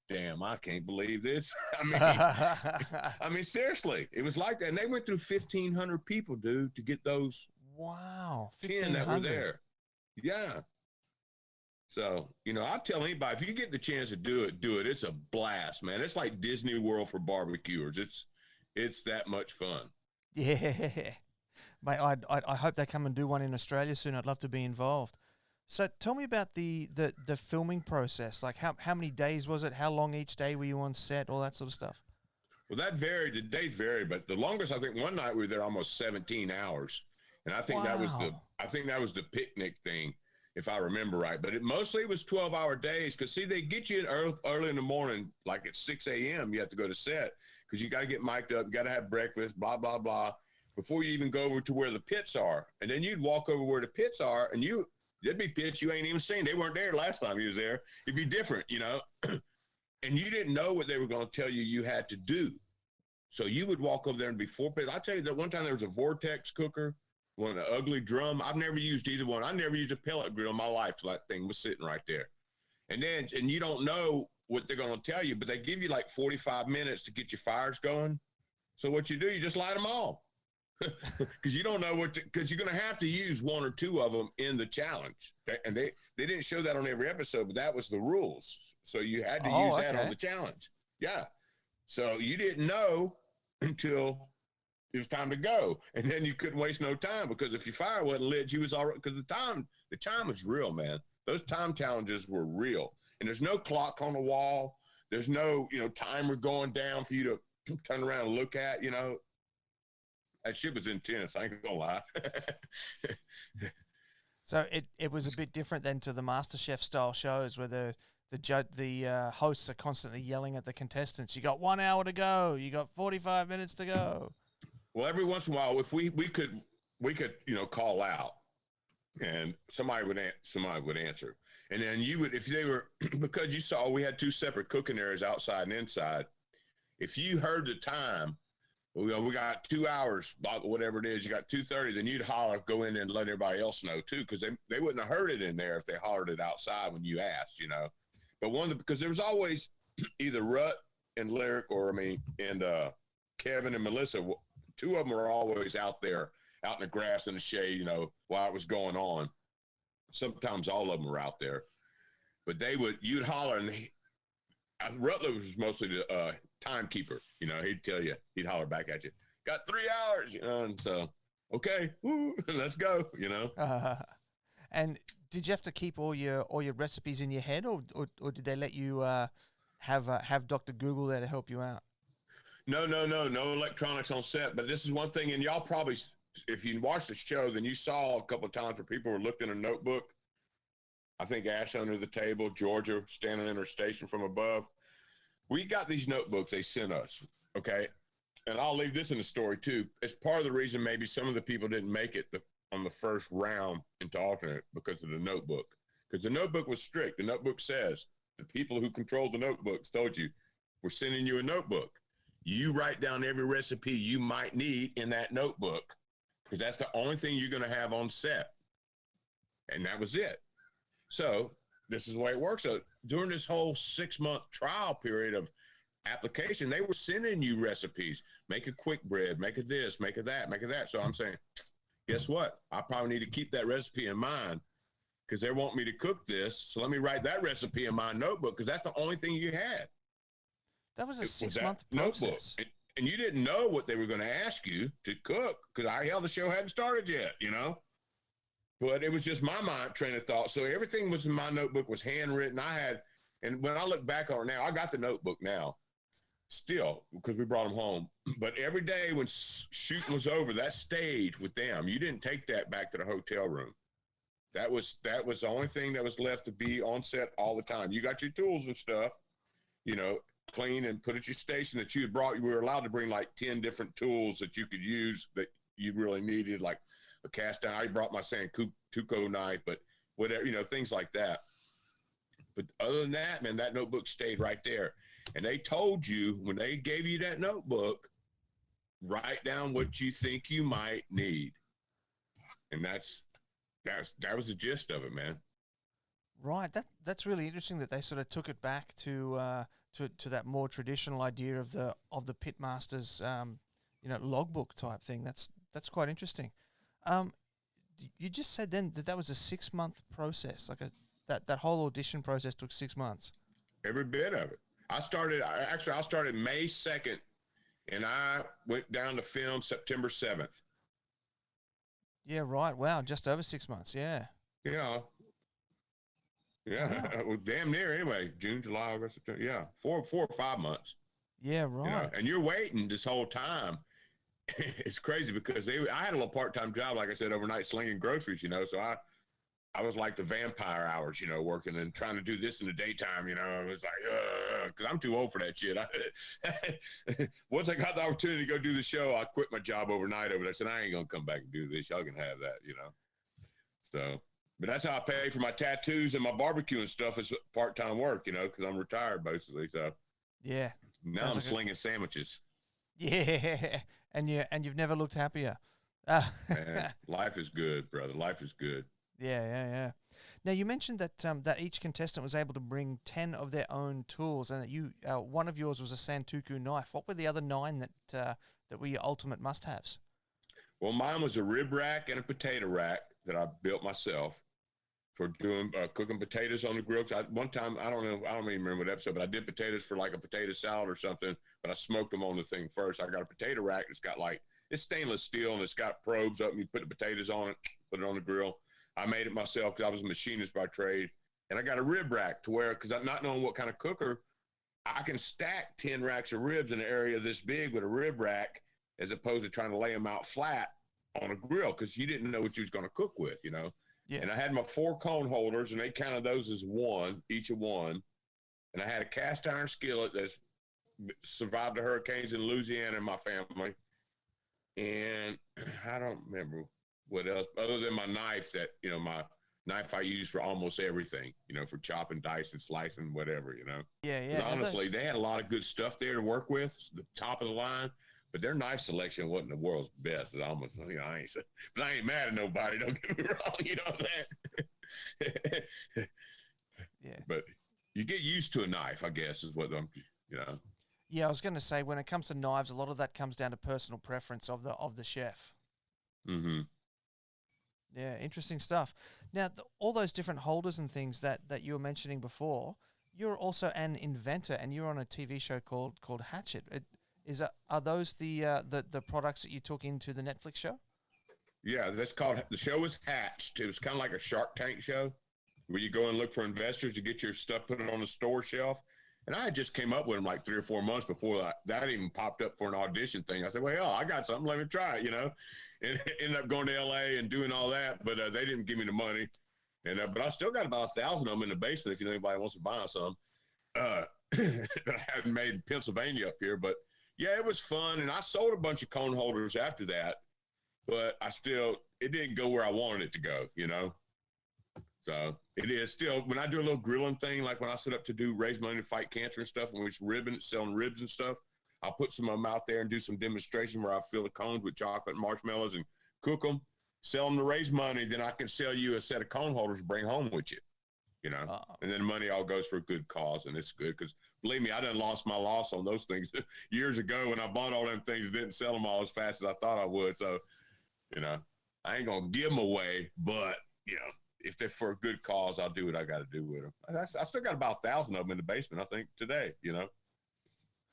damn, I can't believe this. I mean, seriously, it was like that. And they went through 1,500 people, dude, to get those. Wow. 10 that were there. Yeah. So, you know, I'll tell anybody, if you get the chance to do it, do it. It's a blast, man. It's like Disney World for barbecuers. It's that much fun. Yeah. Mate, I hope they come and do one in Australia soon. I'd love to be involved. So tell me about the filming process. Like how many days was it? How long each day were you on set? All that sort of stuff. Well, that varied. The days varied, but the longest, I think one night we were there almost 17 hours. And I think that was the picnic thing, if I remember right. But mostly it was 12-hour days because, see, they get you early in the morning, like at 6 a.m. You have to go to set because you got to get mic'd up. You got to have breakfast, blah, blah, blah, before you even go over to where the pits are. And then you'd walk over where the pits are, and there'd be pits you ain't even seen. They weren't there last time you was there. It'd be different, you know. And you didn't know what they were going to tell you had to do. So you would walk over there and be 4 pits. I tell you that one time there was a vortex cooker, an ugly drum. I've never used either one. I never used a pellet grill in my life till that thing was sitting right there. And you don't know what they're going to tell you, but they give you like 45 minutes to get your fires going. So what you do, you just light them all. Because you don't know because you're going to have to use one or two of them in the challenge. And they didn't show that on every episode, but that was the rules. So you had to use that on the challenge. Yeah. So you didn't know until it was time to go. And then you couldn't waste no time because if your fire wasn't lit, you was all right. Because the time was real, man. Those time challenges were real. And there's no clock on the wall. There's no, timer going down for you to turn around and look at, That shit was intense. I ain't gonna lie. So it was a bit different than to the MasterChef style shows where the hosts are constantly yelling at the contestants. You got 1 hour to go. You got 45 minutes to go. Well, every once in a while, if we could call out, and somebody would answer, and then you would, if they were, because you saw we had 2 separate cooking areas outside and inside. If you heard the time. We got 2 hours, whatever it is. You got 2:30. Then you'd holler, go in there and let everybody else know too, because they wouldn't have heard it in there if they hollered it outside when you asked, But because there was always either Rut and Lyric and Kevin and Melissa. 2 of them were always out there, out in the grass in the shade, while it was going on. Sometimes all of them were out there, but you'd holler, and Rutler was mostly the timekeeper. He'd holler back at you, got 3 hours, and so, okay, woo, let's go, And did you have to keep all your recipes in your head, or did they let you have Dr. Google there to help you out? No electronics on set. But this is one thing, and y'all probably, if you watched the show, then you saw a couple of times where people were looking in a notebook. I think Ash under the table, Georgia standing in her station from above. We got these notebooks they sent us, okay? And I'll leave this in the story too. It's part of the reason maybe some of the people didn't make it on the first round into alternate because of the notebook. Because the notebook was strict. The notebook says, the people who controlled the notebooks told you, we're sending you a notebook. You write down every recipe you might need in that notebook because that's the only thing you're going to have on set. And that was it. So this is the way it works. So during this whole 6-month trial period of application, they were sending you recipes. Make a quick bread, make a this, make a that, make a that. So I'm saying, guess what? I probably need to keep that recipe in mind because they want me to cook this. So let me write that recipe in my notebook because that's the only thing you had. That was a 6-month process. Notebook. And you didn't know what they were going to ask you to cook because the show hadn't started yet, But it was just my mind train of thought. So everything was in my notebook, was handwritten. And when I look back on it now, I got the notebook now still because we brought them home. But every day when shooting was over, that stayed with them. You didn't take that back to the hotel room. That was the only thing that was left to be on set all the time. You got your tools and stuff, clean and put at your station that you had brought. You were allowed to bring like 10 different tools that you could use that you really needed, like a cast down. I brought my Santuco knife, but whatever, things like that. But other than that, man, that notebook stayed right there. And they told you when they gave you that notebook, write down what you think you might need. And that was the gist of it, man. Right. That's really interesting that they sort of took it back to that more traditional idea of the pitmaster's logbook type thing. That's quite interesting. You just said then that was a 6-month process, like that whole audition process took 6 months. Every bit of it. I started May 2nd, and I went down to film September 7th. Yeah, right. Wow, just over 6 months. Yeah. Yeah. Yeah. Wow. Well, damn near anyway. June, July, August, September. Yeah. 4 or 5 months. Yeah, right. You know, and you're waiting this whole time. It's crazy because I had a little part-time job, like I said, overnight slinging groceries, you know, so I was like the vampire hours, you know, working and trying to do this in the daytime, you know. I was like, because I'm too old for that shit. Once I got the opportunity to go do the show, I quit my job overnight over there. I said, I ain't going to come back and do this. Y'all can have that, you know. So, but that's how I pay for my tattoos and my barbecue and stuff is part-time work, you know, because I'm retired basically. So, yeah. Now I'm slinging sandwiches. Yeah. And you've never looked happier. Man, life is good, brother. Life is good. Yeah. Now you mentioned that that each contestant was able to bring 10 of their own tools, and that one of yours was a Santoku knife. What were the other 9 that were your ultimate must-haves? Well, mine was a rib rack and a potato rack that I built myself for doing cooking potatoes on the grill. One time, I don't even remember what episode, but I did potatoes for like a potato salad or something, but I smoked them on the thing first. I got a potato rack that's got it's stainless steel and it's got probes up and you put the potatoes on it, put it on the grill. I made it myself because I was a machinist by trade. And I got a rib rack to where, because I'm not knowing what kind of cooker, I can stack 10 racks of ribs in an area this big with a rib rack as opposed to trying to lay them out flat on a grill because you didn't know what you was going to cook with, you know. Yeah. And I had my 4 cone holders, and they counted those as one, each of one. And I had a cast iron skillet that's survived the hurricanes in Louisiana in my family. And I don't remember what else, other than my knife that, you know, my knife I use for almost everything, you know, for chopping, dicing, slicing, whatever, you know. Yeah. Honestly, they had a lot of good stuff there to work with, the top of the line. But their knife selection wasn't the world's best. It's almost, you know, but I ain't mad at nobody. Don't get me wrong. You know what I'm saying? Yeah. But you get used to a knife, I guess, is what I'm, you know. Yeah, I was going to say, when it comes to knives, a lot of that comes down to personal preference of the chef. Mm-hmm. Yeah, interesting stuff. Now, all those different holders and things that you were mentioning before, you're also an inventor, and you're on a TV show called Hatchet. Are those the products that you took into the Netflix show? Yeah, the show was Hatched. It was kind of like a Shark Tank show where you go and look for investors to get your stuff put on the store shelf. And I had just came up with them like 3 or 4 months before that even popped up for an audition thing. I said, well, I got something. Let me try it, you know. And ended up going to L.A. and doing all that, but they didn't give me the money. And but I still got about 1,000 of them in the basement if anybody wants to buy some. That I haven't made in Pennsylvania up here, but yeah, it was fun. And I sold a bunch of cone holders after that, but it didn't go where I wanted it to go, you know? So it is still, when I do a little grilling thing, like when I set up to raise money to fight cancer and stuff, and we're selling ribs and stuff, I'll put some of them out there and do some demonstration where I fill the cones with chocolate and marshmallows and cook them, sell them to raise money. Then I can sell you a set of cone holders to bring home with you, you know? And then money all goes for a good cause, and it's good because believe me, I done lost my loss on those things years ago when I bought all them things and didn't sell them all as fast as I thought I would. So, you know, I ain't going to give them away, but, you know, if they're for a good cause, I'll do what I got to do with them. I still got about 1,000 of them in the basement, I think, today, you know.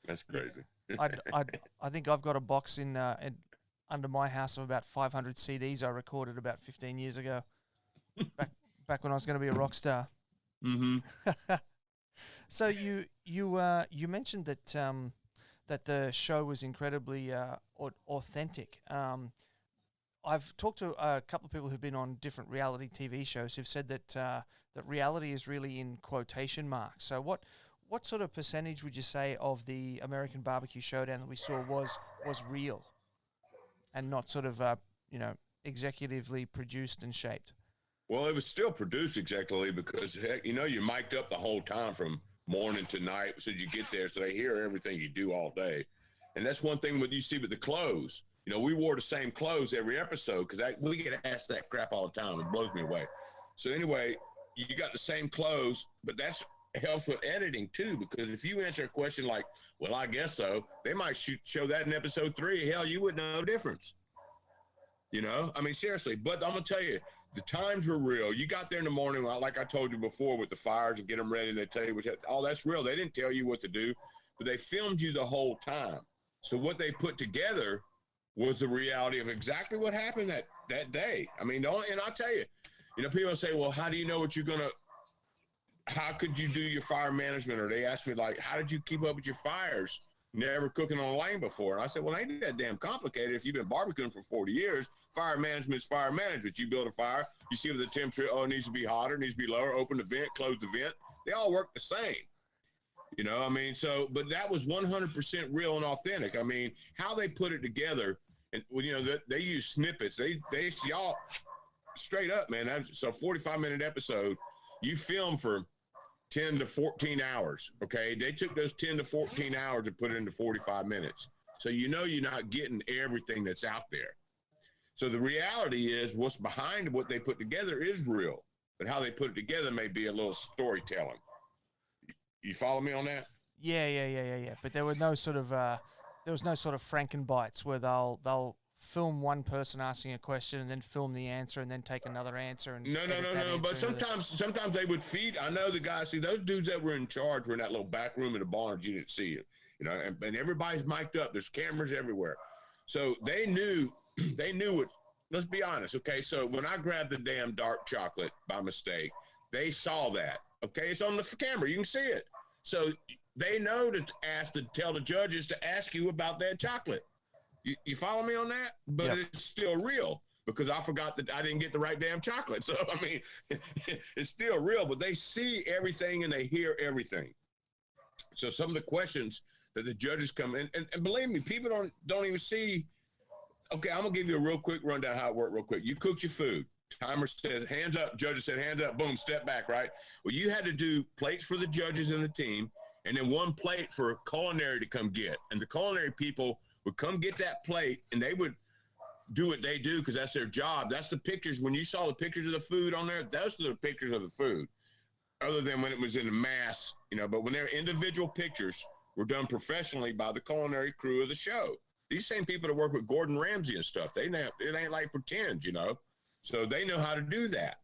That's crazy. I think I've got a box in under my house of about 500 CDs I recorded about 15 years ago, back when I was going to be a rock star. Mm-hmm. So you mentioned that the show was incredibly authentic. I've talked to a couple of people who've been on different reality TV shows who've said that that reality is really in quotation marks. So what sort of percentage would you say of the American Barbecue Showdown that we saw was real and not sort of executively produced and shaped? Well, it was still produced executively because, heck, you know, you're mic'd up the whole time from morning to night so you get there, so they hear everything you do all day. And that's one thing what you see with the clothes. You know, we wore the same clothes every episode because we get asked that crap all the time. It blows me away. So anyway, you got the same clothes, but that's helps with editing too, because if you answer a question like, well, I guess so, they might show that in episode 3. Hell, you wouldn't know the difference. You know, I mean, seriously. But I'm gonna tell you, the times were real. You got there in the morning, like I told you before, with the fires and get them ready. And they tell you all that's real. They didn't tell you what to do, but they filmed you the whole time. So what they put together was the reality of exactly what happened that day. I mean, and I'll tell you, you know, people say, well, how do you know what you're gonna? How could you do your fire management? Or they asked me, like, how did you keep up with your fires? Never cooking on a lane before. And I said, well, ain't that damn complicated. If you've been barbecuing for 40 years, fire management is fire management. You build a fire, you see what the temperature, it needs to be hotter, it needs to be lower, open the vent, close the vent. They all work the same. You know, I mean, but that was 100% real and authentic. I mean, how they put it together, and, you know, they use snippets. Y'all, straight up, man, that's a 45-minute episode. You film for 10 to 14 hours, okay? They took those 10 to 14 hours and put it into 45 minutes. So you know you're not getting everything that's out there. So the reality is what's behind what they put together is real, but how they put it together may be a little storytelling. You follow me on that? Yeah. But there were no sort of Frankenbites where they'll film one person asking a question and then film the answer and then take another answer. And no. But sometimes they would feed. I know the guys. See, those dudes that were in charge were in that little back room in the barn. You didn't see it, you know. And everybody's mic'd up. There's cameras everywhere, so they knew what. Let's be honest, okay? So when I grabbed the damn dark chocolate by mistake, they saw that. Okay, it's on the camera. You can see it. So they know to tell the judges to ask you about that chocolate. You follow me on that? But yep. It's still real because I forgot that I didn't get the right damn chocolate. So, I mean, it's still real, but they see everything and they hear everything. So some of the questions that the judges come in, and believe me, people don't even see. Okay, I'm going to give you a real quick rundown how it worked real quick. You cooked your food. Timer says, hands up. Judges said, hands up. Boom, step back, right? Well, you had to do plates for the judges and the team, and then one plate for culinary to come get. And the culinary people would come get that plate, and they would do what they do because that's their job. That's the pictures. When you saw the pictures of the food on there, those are the pictures of the food, other than when it was in a mass, you know. But when they're individual pictures were done professionally by the culinary crew of the show. These same people that work with Gordon Ramsay and stuff, it ain't like pretend, you know. So they know how to do that.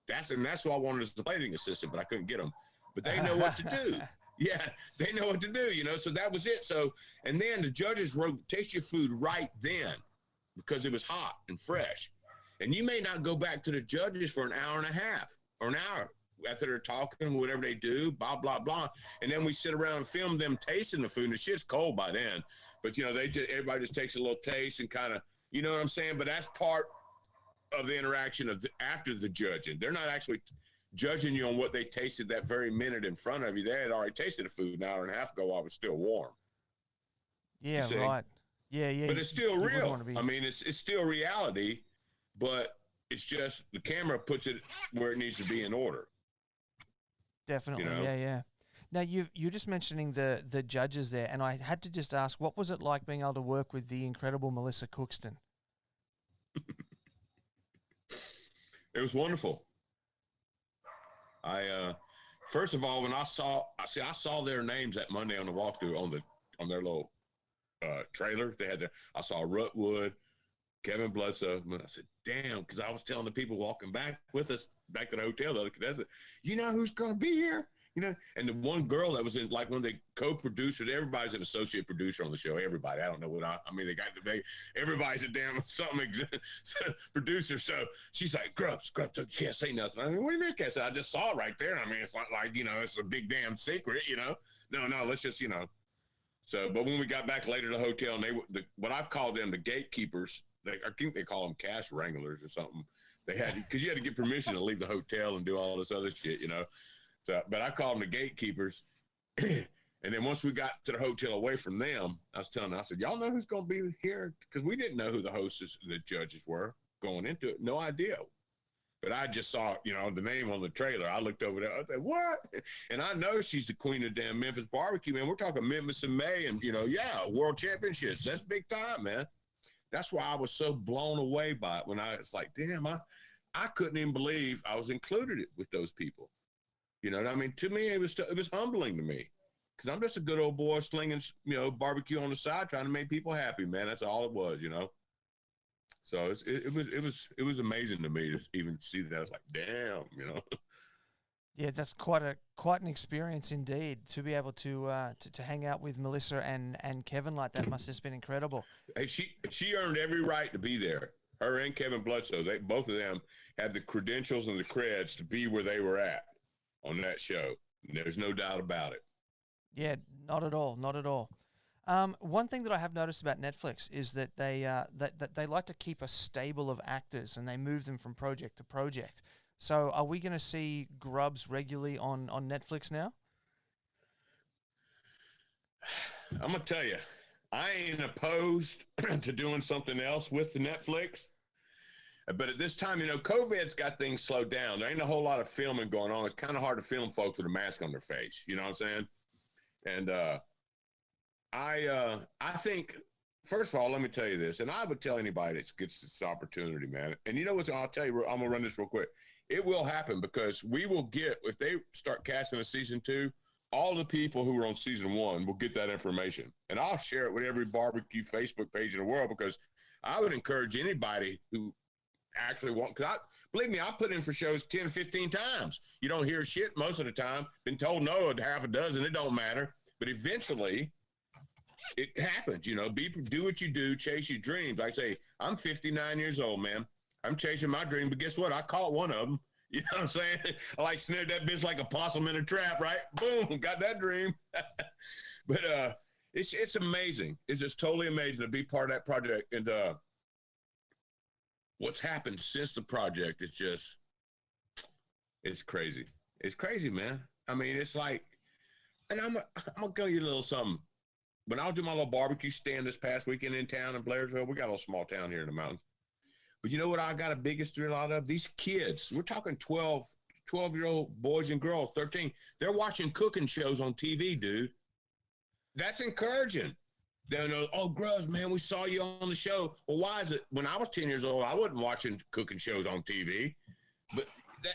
That's why I wanted as the plating assistant, but I couldn't get them. But they know what to do. Yeah, they know what to do, you know, so that was it. So, and then the judges wrote, taste your food right then because it was hot and fresh. And you may not go back to the judges for an hour and a half or an hour after they're talking, whatever they do, blah, blah, blah. And then we sit around and film them tasting the food, and the shit's cold by then. But, you know, everybody just takes a little taste and kind of, you know what I'm saying? But that's part of the interaction after the judging. They're not actually judging you on what they tasted that very minute in front of you. They had already tasted the food an hour and a half ago while it was still warm. Yeah, right. Yeah. But it's still real. I mean, it's still reality, but it's just the camera puts it where it needs to be in order. Definitely, you know? Yeah. Now, you're just mentioning the judges there, and I had to just ask, what was it like being able to work with the incredible Melissa Cookston? It was wonderful. First of all, when I saw their names that Monday on the walkthrough on their little trailers. I saw Rutwood, Kevin Bledsoe. And I said, damn, because I was telling the people walking back with us back to the hotel, the other contestant, you know who's going to be here? You know, and the one girl that was in, like, one of the co-producers, everybody's an associate producer on the show. Everybody, I don't know what everybody's a damn something producer. So she's like, Grubbs, you can't say nothing. I mean, what do you mean can't say? I just saw it right there. I mean, it's not like, you know, it's a big damn secret, you know. No, let's just, you know. So, but when we got back later to the hotel, and what I called them the gatekeepers, I think they call them cash wranglers or something. They had, because you had to get permission to leave the hotel and do all this other shit, you know. So, but I called them the gatekeepers. And then once we got to the hotel away from them, I said, y'all know who's going to be here? Because we didn't know who the hosts, the judges were going into it. No idea. But I just saw, you know, the name on the trailer. I looked over there. I said, what? And I know she's the queen of damn Memphis barbecue, man. We're talking Memphis in May and, you know, world championships. That's big time, man. That's why I was so blown away by it when I was like, damn, I couldn't even believe I was included with those people. You know what I mean? To me, it was humbling to me, because I'm just a good old boy slinging, barbecue on the side, trying to make people happy, man. That's all it was, So it was amazing to me to even see that. I was like, damn. Yeah, that's quite an experience indeed, to be able to hang out with Melissa and Kevin like that. Must have just been incredible. Hey, she earned every right to be there. Her and Kevin Bledsoe, both of them had the credentials and the creds to be where they were at on that show. There's no doubt about it. Yeah, not at all, not at all. One thing that I have noticed about Netflix is that that they like to keep a stable of actors, and they move them from project to project. So are we going to see Grubbs regularly on Netflix now? I'm going to tell you, I ain't opposed to doing something else with the Netflix. But at this time, COVID's got things slowed down. There ain't a whole lot of filming going on. It's kind of hard to film folks with a mask on their face. You know what I'm saying? And I think, first of all, let me tell you this, and I would tell anybody that gets this opportunity, man. And you know what? I'll tell you, I'm going to run this real quick. It will happen, because we will get, if they start casting a season 2, all the people who were on season 1 will get that information. And I'll share it with every barbecue Facebook page in the world, because I would encourage anybody who actually want, because believe me, I put in for shows 10, 15 times. You don't hear shit most of the time. Been told no half a dozen, it don't matter. But eventually it happens, do what you do, chase your dreams. Like I say, I'm 59 years old, man. I'm chasing my dream, but guess what? I caught one of them. You know what I'm saying? I snared that bitch like a possum in a trap, right? Boom, got that dream. But it's amazing. It's just totally amazing to be part of that project. And what's happened since the project is just, it's crazy. It's crazy, man. I mean, it's like, and I'm gonna tell you a little something. When I was doing my little barbecue stand this past weekend in town in Blairsville, we got a little small town here in the mountains. But you know what I got a biggest thrill out of? These kids, we're talking 12-year-old boys and girls, 13. They're watching cooking shows on TV, dude. That's encouraging. They'll know, oh, Grubbs, man, we saw you on the show. Well, why is it? When I was 10 years old, I wasn't watching cooking shows on TV. But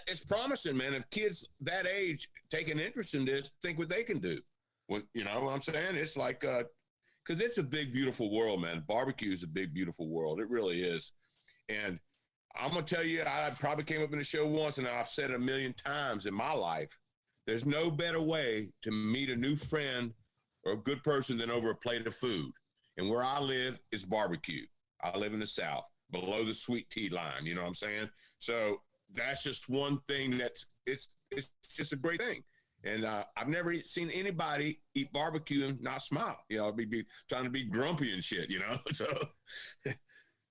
it's promising, man. If kids that age take an interest in this, think what they can do. You know what I'm saying? It's like, because it's a big, beautiful world, man. Barbecue is a big, beautiful world. It really is. And I'm going to tell you, I probably came up in the show once, and I've said it a million times in my life. There's no better way to meet a new friend or a good person than over a plate of food. And where I live is barbecue. I live in the South, below the sweet tea line. You know what I'm saying? So that's just one thing it's just a great thing. And I've never seen anybody eat barbecue and not smile. Be trying to be grumpy and shit, So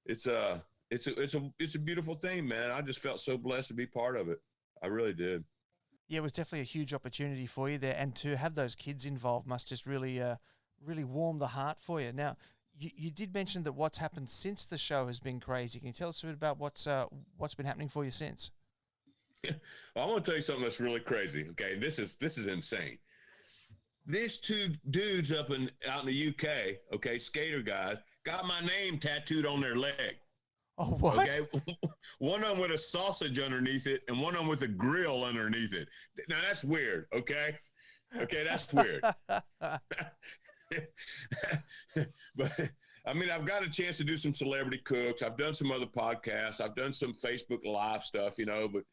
it's a beautiful thing, man. I just felt so blessed to be part of it. I really did. Yeah, it was definitely a huge opportunity for you there, and to have those kids involved must just really warm the heart for you. Now, you did mention that what's happened since the show has been crazy. Can you tell us a bit about what's been happening for you since? Well, I want to tell you something that's really crazy. Okay, this is insane. These two dudes out in the UK, okay, skater guys, got my name tattooed on their leg. Oh, what? Okay, one of them with a sausage underneath it, and one of them with a grill underneath it. Now that's weird. Okay, that's weird. But I mean, I've got a chance to do some celebrity cooks. I've done some other podcasts. I've done some Facebook Live stuff, But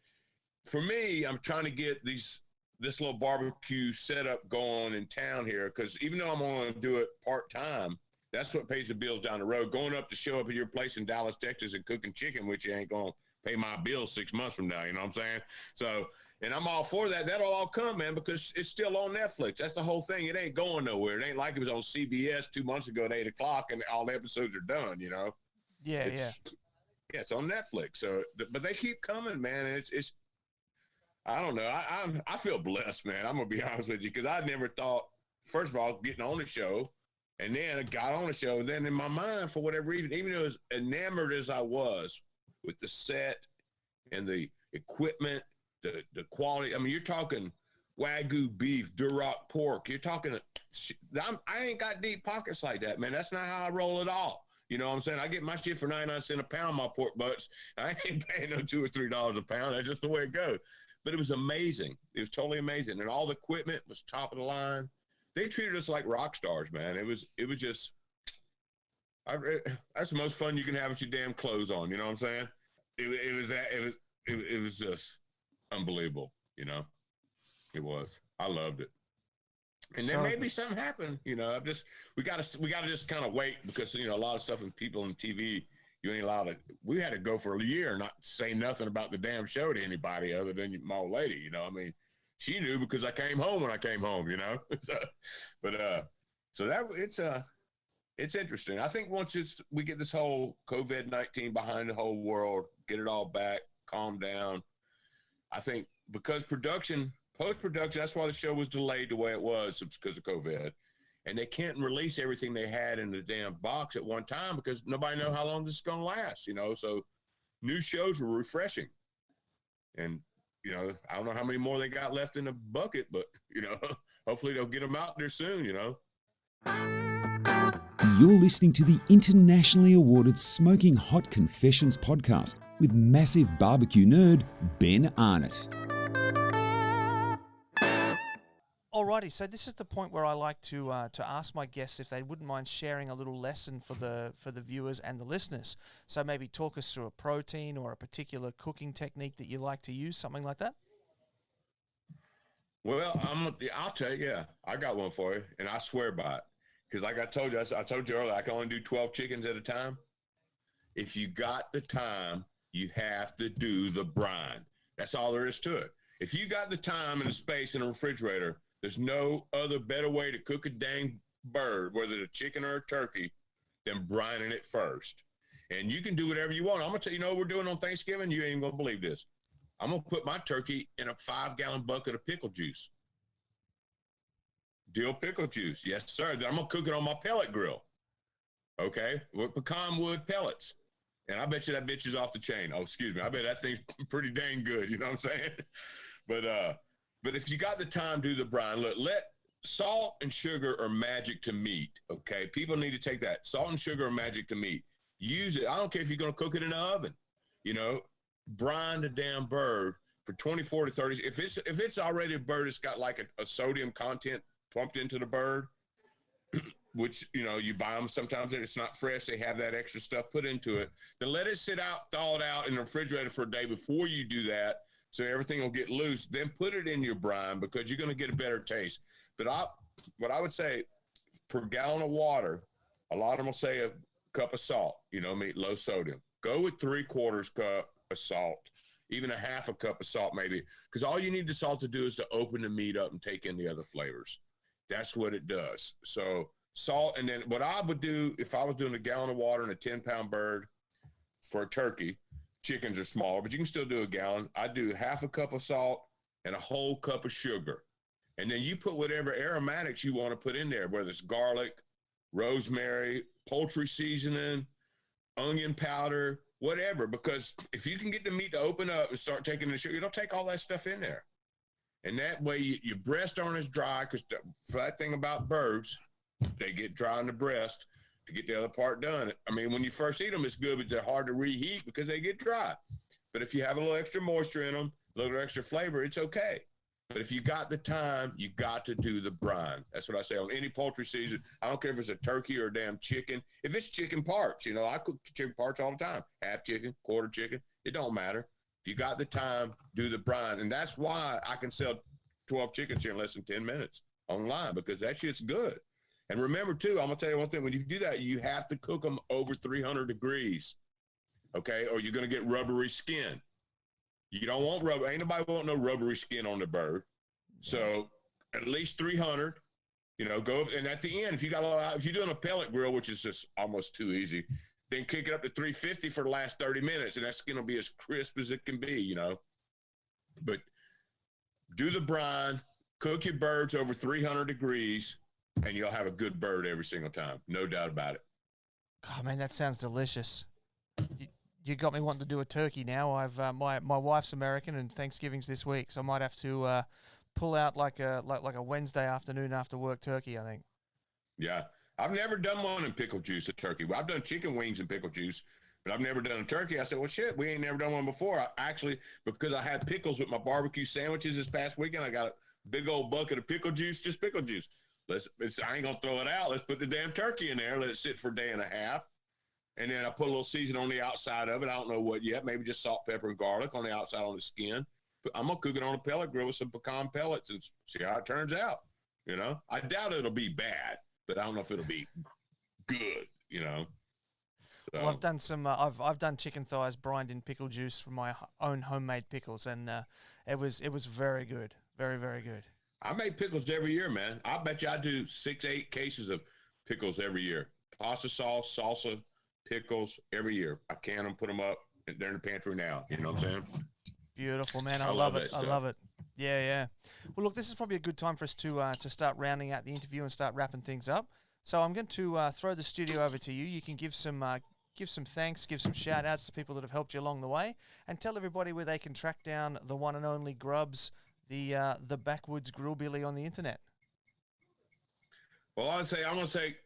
for me, I'm trying to get this little barbecue setup going in town here, because even though I'm going to do it part-time, that's what pays the bills down the road. Going up to show up at your place in Dallas, Texas and cooking chicken, which you ain't going to pay my bills 6 months from now, you know what I'm saying? So, and I'm all for that. That'll all come, man, because it's still on Netflix. That's the whole thing. It ain't going nowhere. It ain't like it was on CBS 2 months ago at 8 o'clock and all the episodes are done, Yeah, Yeah, it's on Netflix. So, but they keep coming, man. And it's I don't know. I feel blessed, man. I'm going to be honest with you, because I never thought, first of all, getting on the show, and then I got on the show, and then in my mind, for whatever reason, even though as enamored as I was with the set and the equipment, the quality, I mean, you're talking Wagyu beef, Duroc pork. You're talking, I ain't got deep pockets like that, man. That's not how I roll at all. You know what I'm saying? I get my shit for 99 cents a pound, my pork butts. I ain't paying no $2 or $3 a pound. That's just the way it goes. But it was amazing. It was totally amazing. And all the equipment was top of the line. They treated us like rock stars, man. It was just, that's the most fun you can have with your damn clothes on. You know what I'm saying? It was just unbelievable. You know, it was. I loved it. And then maybe something happened. You know, we gotta just kind of wait because you know a lot of stuff and people on TV. You ain't allowed to. We had to go for a year and not say nothing about the damn show to anybody other than my old lady. You know, I mean, she knew because I came home when I came home. You know, so that it's interesting. I think once we get this whole COVID-19 behind the whole world, get it all back, calm down. I think because post-production, that's why the show was delayed the way it was. It's because of COVID. And they can't release everything they had in the damn box at one time because nobody knows how long this is going to last, you know? So new shows were refreshing. And, you know, I don't know how many more they got left in the bucket, but, you know, hopefully they'll get them out there soon, you know? You're listening to the internationally awarded Smoking Hot Confessions podcast with massive barbecue nerd Ben Arnott. Alrighty, so this is the point where I like to ask my guests if they wouldn't mind sharing a little lesson for the viewers and the listeners. So maybe talk us through a protein or a particular cooking technique that you like to use, something like that. Well, I'll tell you, yeah, I got one for you, and I swear by it. Because like I told you earlier, I can only do 12 chickens at a time. If you got the time, you have to do the brine. That's all there is to it. If you got the time and the space in a refrigerator, there's no other better way to cook a dang bird, whether it's a chicken or a turkey, than brining it first. And you can do whatever you want. I'm going to tell you, know what we're doing on Thanksgiving? You ain't going to believe this. I'm going to put my turkey in a 5-gallon bucket of pickle juice. Dill pickle juice. Yes, sir. Then I'm going to cook it on my pellet grill. Okay? With pecan wood pellets. And I bet you that bitch is off the chain. Oh, excuse me. I bet that thing's pretty dang good. You know what I'm saying? But if you got the time, do the brine. Look, salt and sugar are magic to meat, okay? People need to take that. Salt and sugar are magic to meat. Use it. I don't care if you're going to cook it in the oven. You know, brine the damn bird for 24 to 30. If it's already a bird that's got like a sodium content pumped into the bird, which, you know, you buy them sometimes and it's not fresh. They have that extra stuff put into it. Then let it sit out, thaw it out in the refrigerator for a day before you do that. So everything will get loose. Then put it in your brine because you're going to get a better taste. But what I would say, per gallon of water, a lot of them will say a cup of salt, you know, meat, low sodium. Go with 3/4 cup of salt, even a half a cup of salt maybe, because all you need the salt to do is to open the meat up and take in the other flavors. That's what it does. So salt, and then what I would do if I was doing a gallon of water and a 10-pound bird for a turkey, chickens are smaller, but you can still do a gallon. I do half a cup of salt and a whole cup of sugar. And then you put whatever aromatics you want to put in there, whether it's garlic, rosemary, poultry seasoning, onion powder, whatever. Because if you can get the meat to open up and start taking the sugar, it'll take all that stuff in there. And that way your breasts aren't as dry, because for that thing about birds, they get dry in the breast to get the other part done. I mean, when you first eat them, it's good, but they're hard to reheat because they get dry. But if you have a little extra moisture in them, a little extra flavor, it's okay. But if you got the time, you got to do the brine. That's what I say on any poultry season. I don't care if it's a turkey or a damn chicken. If it's chicken parts, you know, I cook chicken parts all the time. Half chicken, quarter chicken, it don't matter. If you got the time, do the brine. And that's why I can sell 12 chickens here in less than 10 minutes online, because that shit's good. And remember, too, I'm going to tell you one thing. When you do that, you have to cook them over 300 degrees, okay, or you're going to get rubbery skin. You don't want rubber. Ain't nobody want no rubbery skin on the bird. So at least 300, you know, go. And at the end, if you're doing a pellet grill, which is just almost too easy, then kick it up to 350 for the last 30 minutes, and that skin will be as crisp as it can be, you know. But do the brine, cook your birds over 300 degrees, and you'll have a good bird every single time. No doubt about it. God, man, that sounds delicious. You got me wanting to do a turkey now. I've my wife's American and Thanksgiving's this week, so I might have to pull out like a Wednesday afternoon after work turkey, I think. Yeah, I've never done one in pickle juice, a turkey. I've done chicken wings in pickle juice, but I've never done a turkey. I said, well, shit, we ain't never done one before. I actually, because I had pickles with my barbecue sandwiches this past weekend, I got a big old bucket of pickle juice, just pickle juice. I ain't going to throw it out. Let's put the damn turkey in there, let it sit for a day and a half. And then I put a little seasoning on the outside of it. I don't know what yet. Maybe just salt, pepper, and garlic on the outside on the skin. But I'm going to cook it on a pellet grill with some pecan pellets and see how it turns out. You know, I doubt it'll be bad, but I don't know if it'll be good, you know. So. Well, I've done some. I've done chicken thighs brined in pickle juice from my own homemade pickles, and it was very good, very, very good. I make pickles every year, man. I bet you I do 6-8 cases of pickles every year. Pasta sauce, salsa, pickles every year. I can them, put them up, and they're in the pantry now. You know what I'm saying? Beautiful, man. I love it. I love it. Yeah, yeah. Well, look, this is probably a good time for us to start rounding out the interview and start wrapping things up. So I'm going to throw the studio over to you. You can give some thanks, give some shout outs to people that have helped you along the way, and tell everybody where they can track down the one and only Grubbs, the Backwoods Grill Billy on the internet. Well, I'm going to say,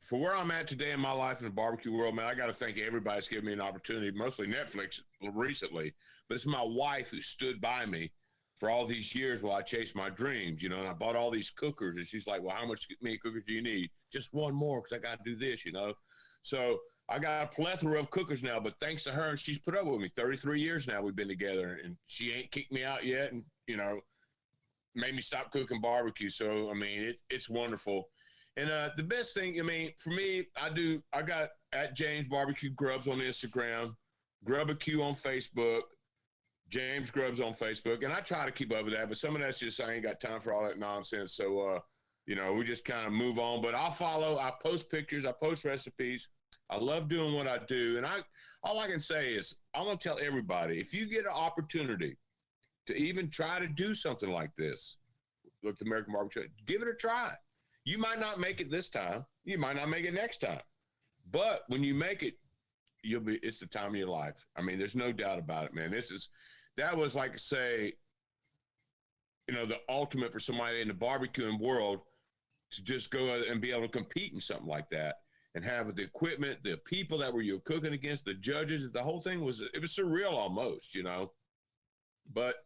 for where I'm at today in my life in the barbecue world, man, I got to thank everybody that's given me an opportunity, mostly Netflix recently, but it's my wife who stood by me for all these years while I chased my dreams, you know, and I bought all these cookers, and she's like, well, how many cookers do you need? Just one more, because I got to do this, you know. So I got a plethora of cookers now, but thanks to her, and she's put up with me 33 years now we've been together, and she ain't kicked me out yet, and, you know, made me stop cooking barbecue. So, I mean, it's wonderful. And the best thing, I mean, for me, I got at James Barbecue Grubbs on Instagram, Grubbecue on Facebook, James Grubbs on Facebook, and I try to keep up with that, but some of that's just, I ain't got time for all that nonsense. So, you know, we just kind of move on, but I'll follow, I post pictures, I post recipes. I love doing what I do. And all I can say is, I want to tell everybody, if you get an opportunity to even try to do something like this, look, the American Barbecue, give it a try. You might not make it this time. You might not make it next time. But when you make it, it's the time of your life. I mean, there's no doubt about it, man. That was like, say, you know, the ultimate for somebody in the barbecuing world to just go and be able to compete in something like that and have the equipment, the people that you're cooking against, the judges, the whole thing was surreal almost, you know. But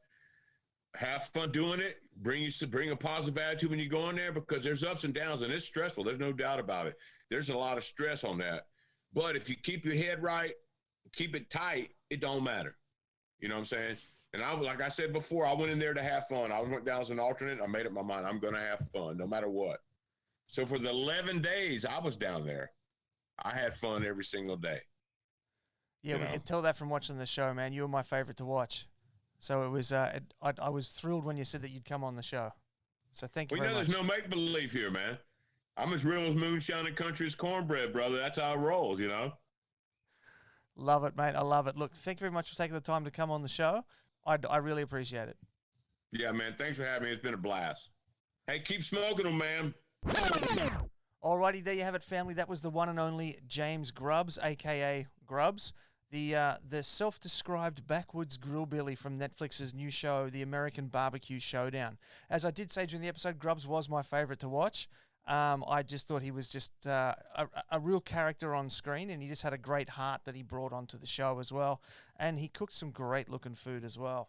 have fun doing it. Bring a positive attitude when you go in there, because there's ups and downs, and it's stressful. There's no doubt about it. There's a lot of stress on that. But if you keep your head right, keep it tight, it don't matter. You know what I'm saying? And like I said before, I went in there to have fun. I went down as an alternate. I made up my mind. I'm going to have fun no matter what. So for the 11 days I was down there, I had fun every single day. Yeah, we could tell that from watching the show, man. You were my favorite to watch. So it was. I was thrilled when you said that you'd come on the show. So thank you very much. There's no make-believe here, man. I'm as real as moonshine and country as cornbread, brother. That's how it rolls, you know? Love it, mate. I love it. Look, thank you very much for taking the time to come on the show. I really appreciate it. Yeah, man. Thanks for having me. It's been a blast. Hey, keep smoking them, man. Alrighty, there you have it, family. That was the one and only James Grubbs, a.k.a. Grubbs, the self-described Backwoods Grill Billy from Netflix's new show, The American Barbecue Showdown. As I did say during the episode, Grubbs was my favorite to watch. I just thought he was just a real character on screen, and he just had a great heart that he brought onto the show as well. And he cooked some great-looking food as well.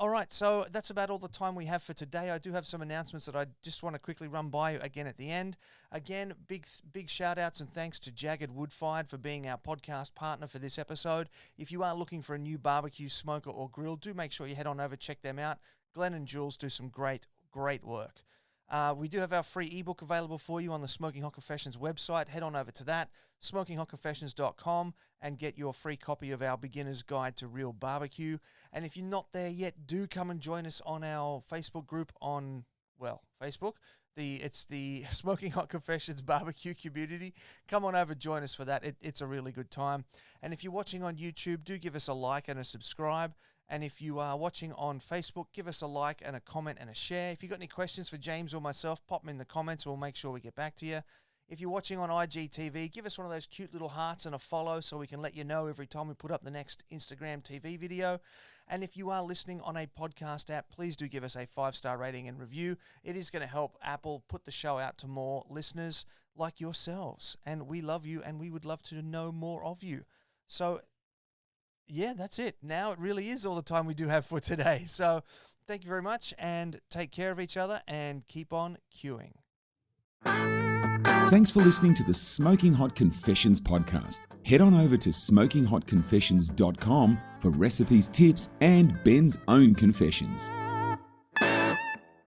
All right, so that's about all the time we have for today. I do have some announcements that I just want to quickly run by you again at the end. Again, big shout-outs and thanks to Jagged Woodfired for being our podcast partner for this episode. If you are looking for a new barbecue, smoker, or grill, do make sure you head on over, check them out. Glenn and Jules do some great work. We do have our free ebook available for you on the Smoking Hot Confessions website. Head on over to that, smokinghotconfessions.com, and get your free copy of our Beginner's Guide to Real Barbecue. And if you're not there yet, do come and join us on our Facebook group on, Facebook. It's the Smoking Hot Confessions Barbecue Community. Come on over, join us for that. It's a really good time. And if you're watching on YouTube, do give us a like and a subscribe. And if you are watching on Facebook, give us a like and a comment and a share. If you've got any questions for James or myself, pop them in the comments. We'll make sure we get back to you. If you're watching on IGTV, give us one of those cute little hearts and a follow so we can let you know every time we put up the next Instagram TV video. And if you are listening on a podcast app, please do give us a 5-star rating and review. It is going to help Apple put the show out to more listeners like yourselves. And we love you, and we would love to know more of you. So, yeah, that's it. Now it really is all the time we do have for today. So thank you very much, and take care of each other, and keep on queuing. Thanks for listening to the Smoking Hot Confessions podcast. Head on over to smokinghotconfessions.com for recipes, tips, and Ben's own confessions.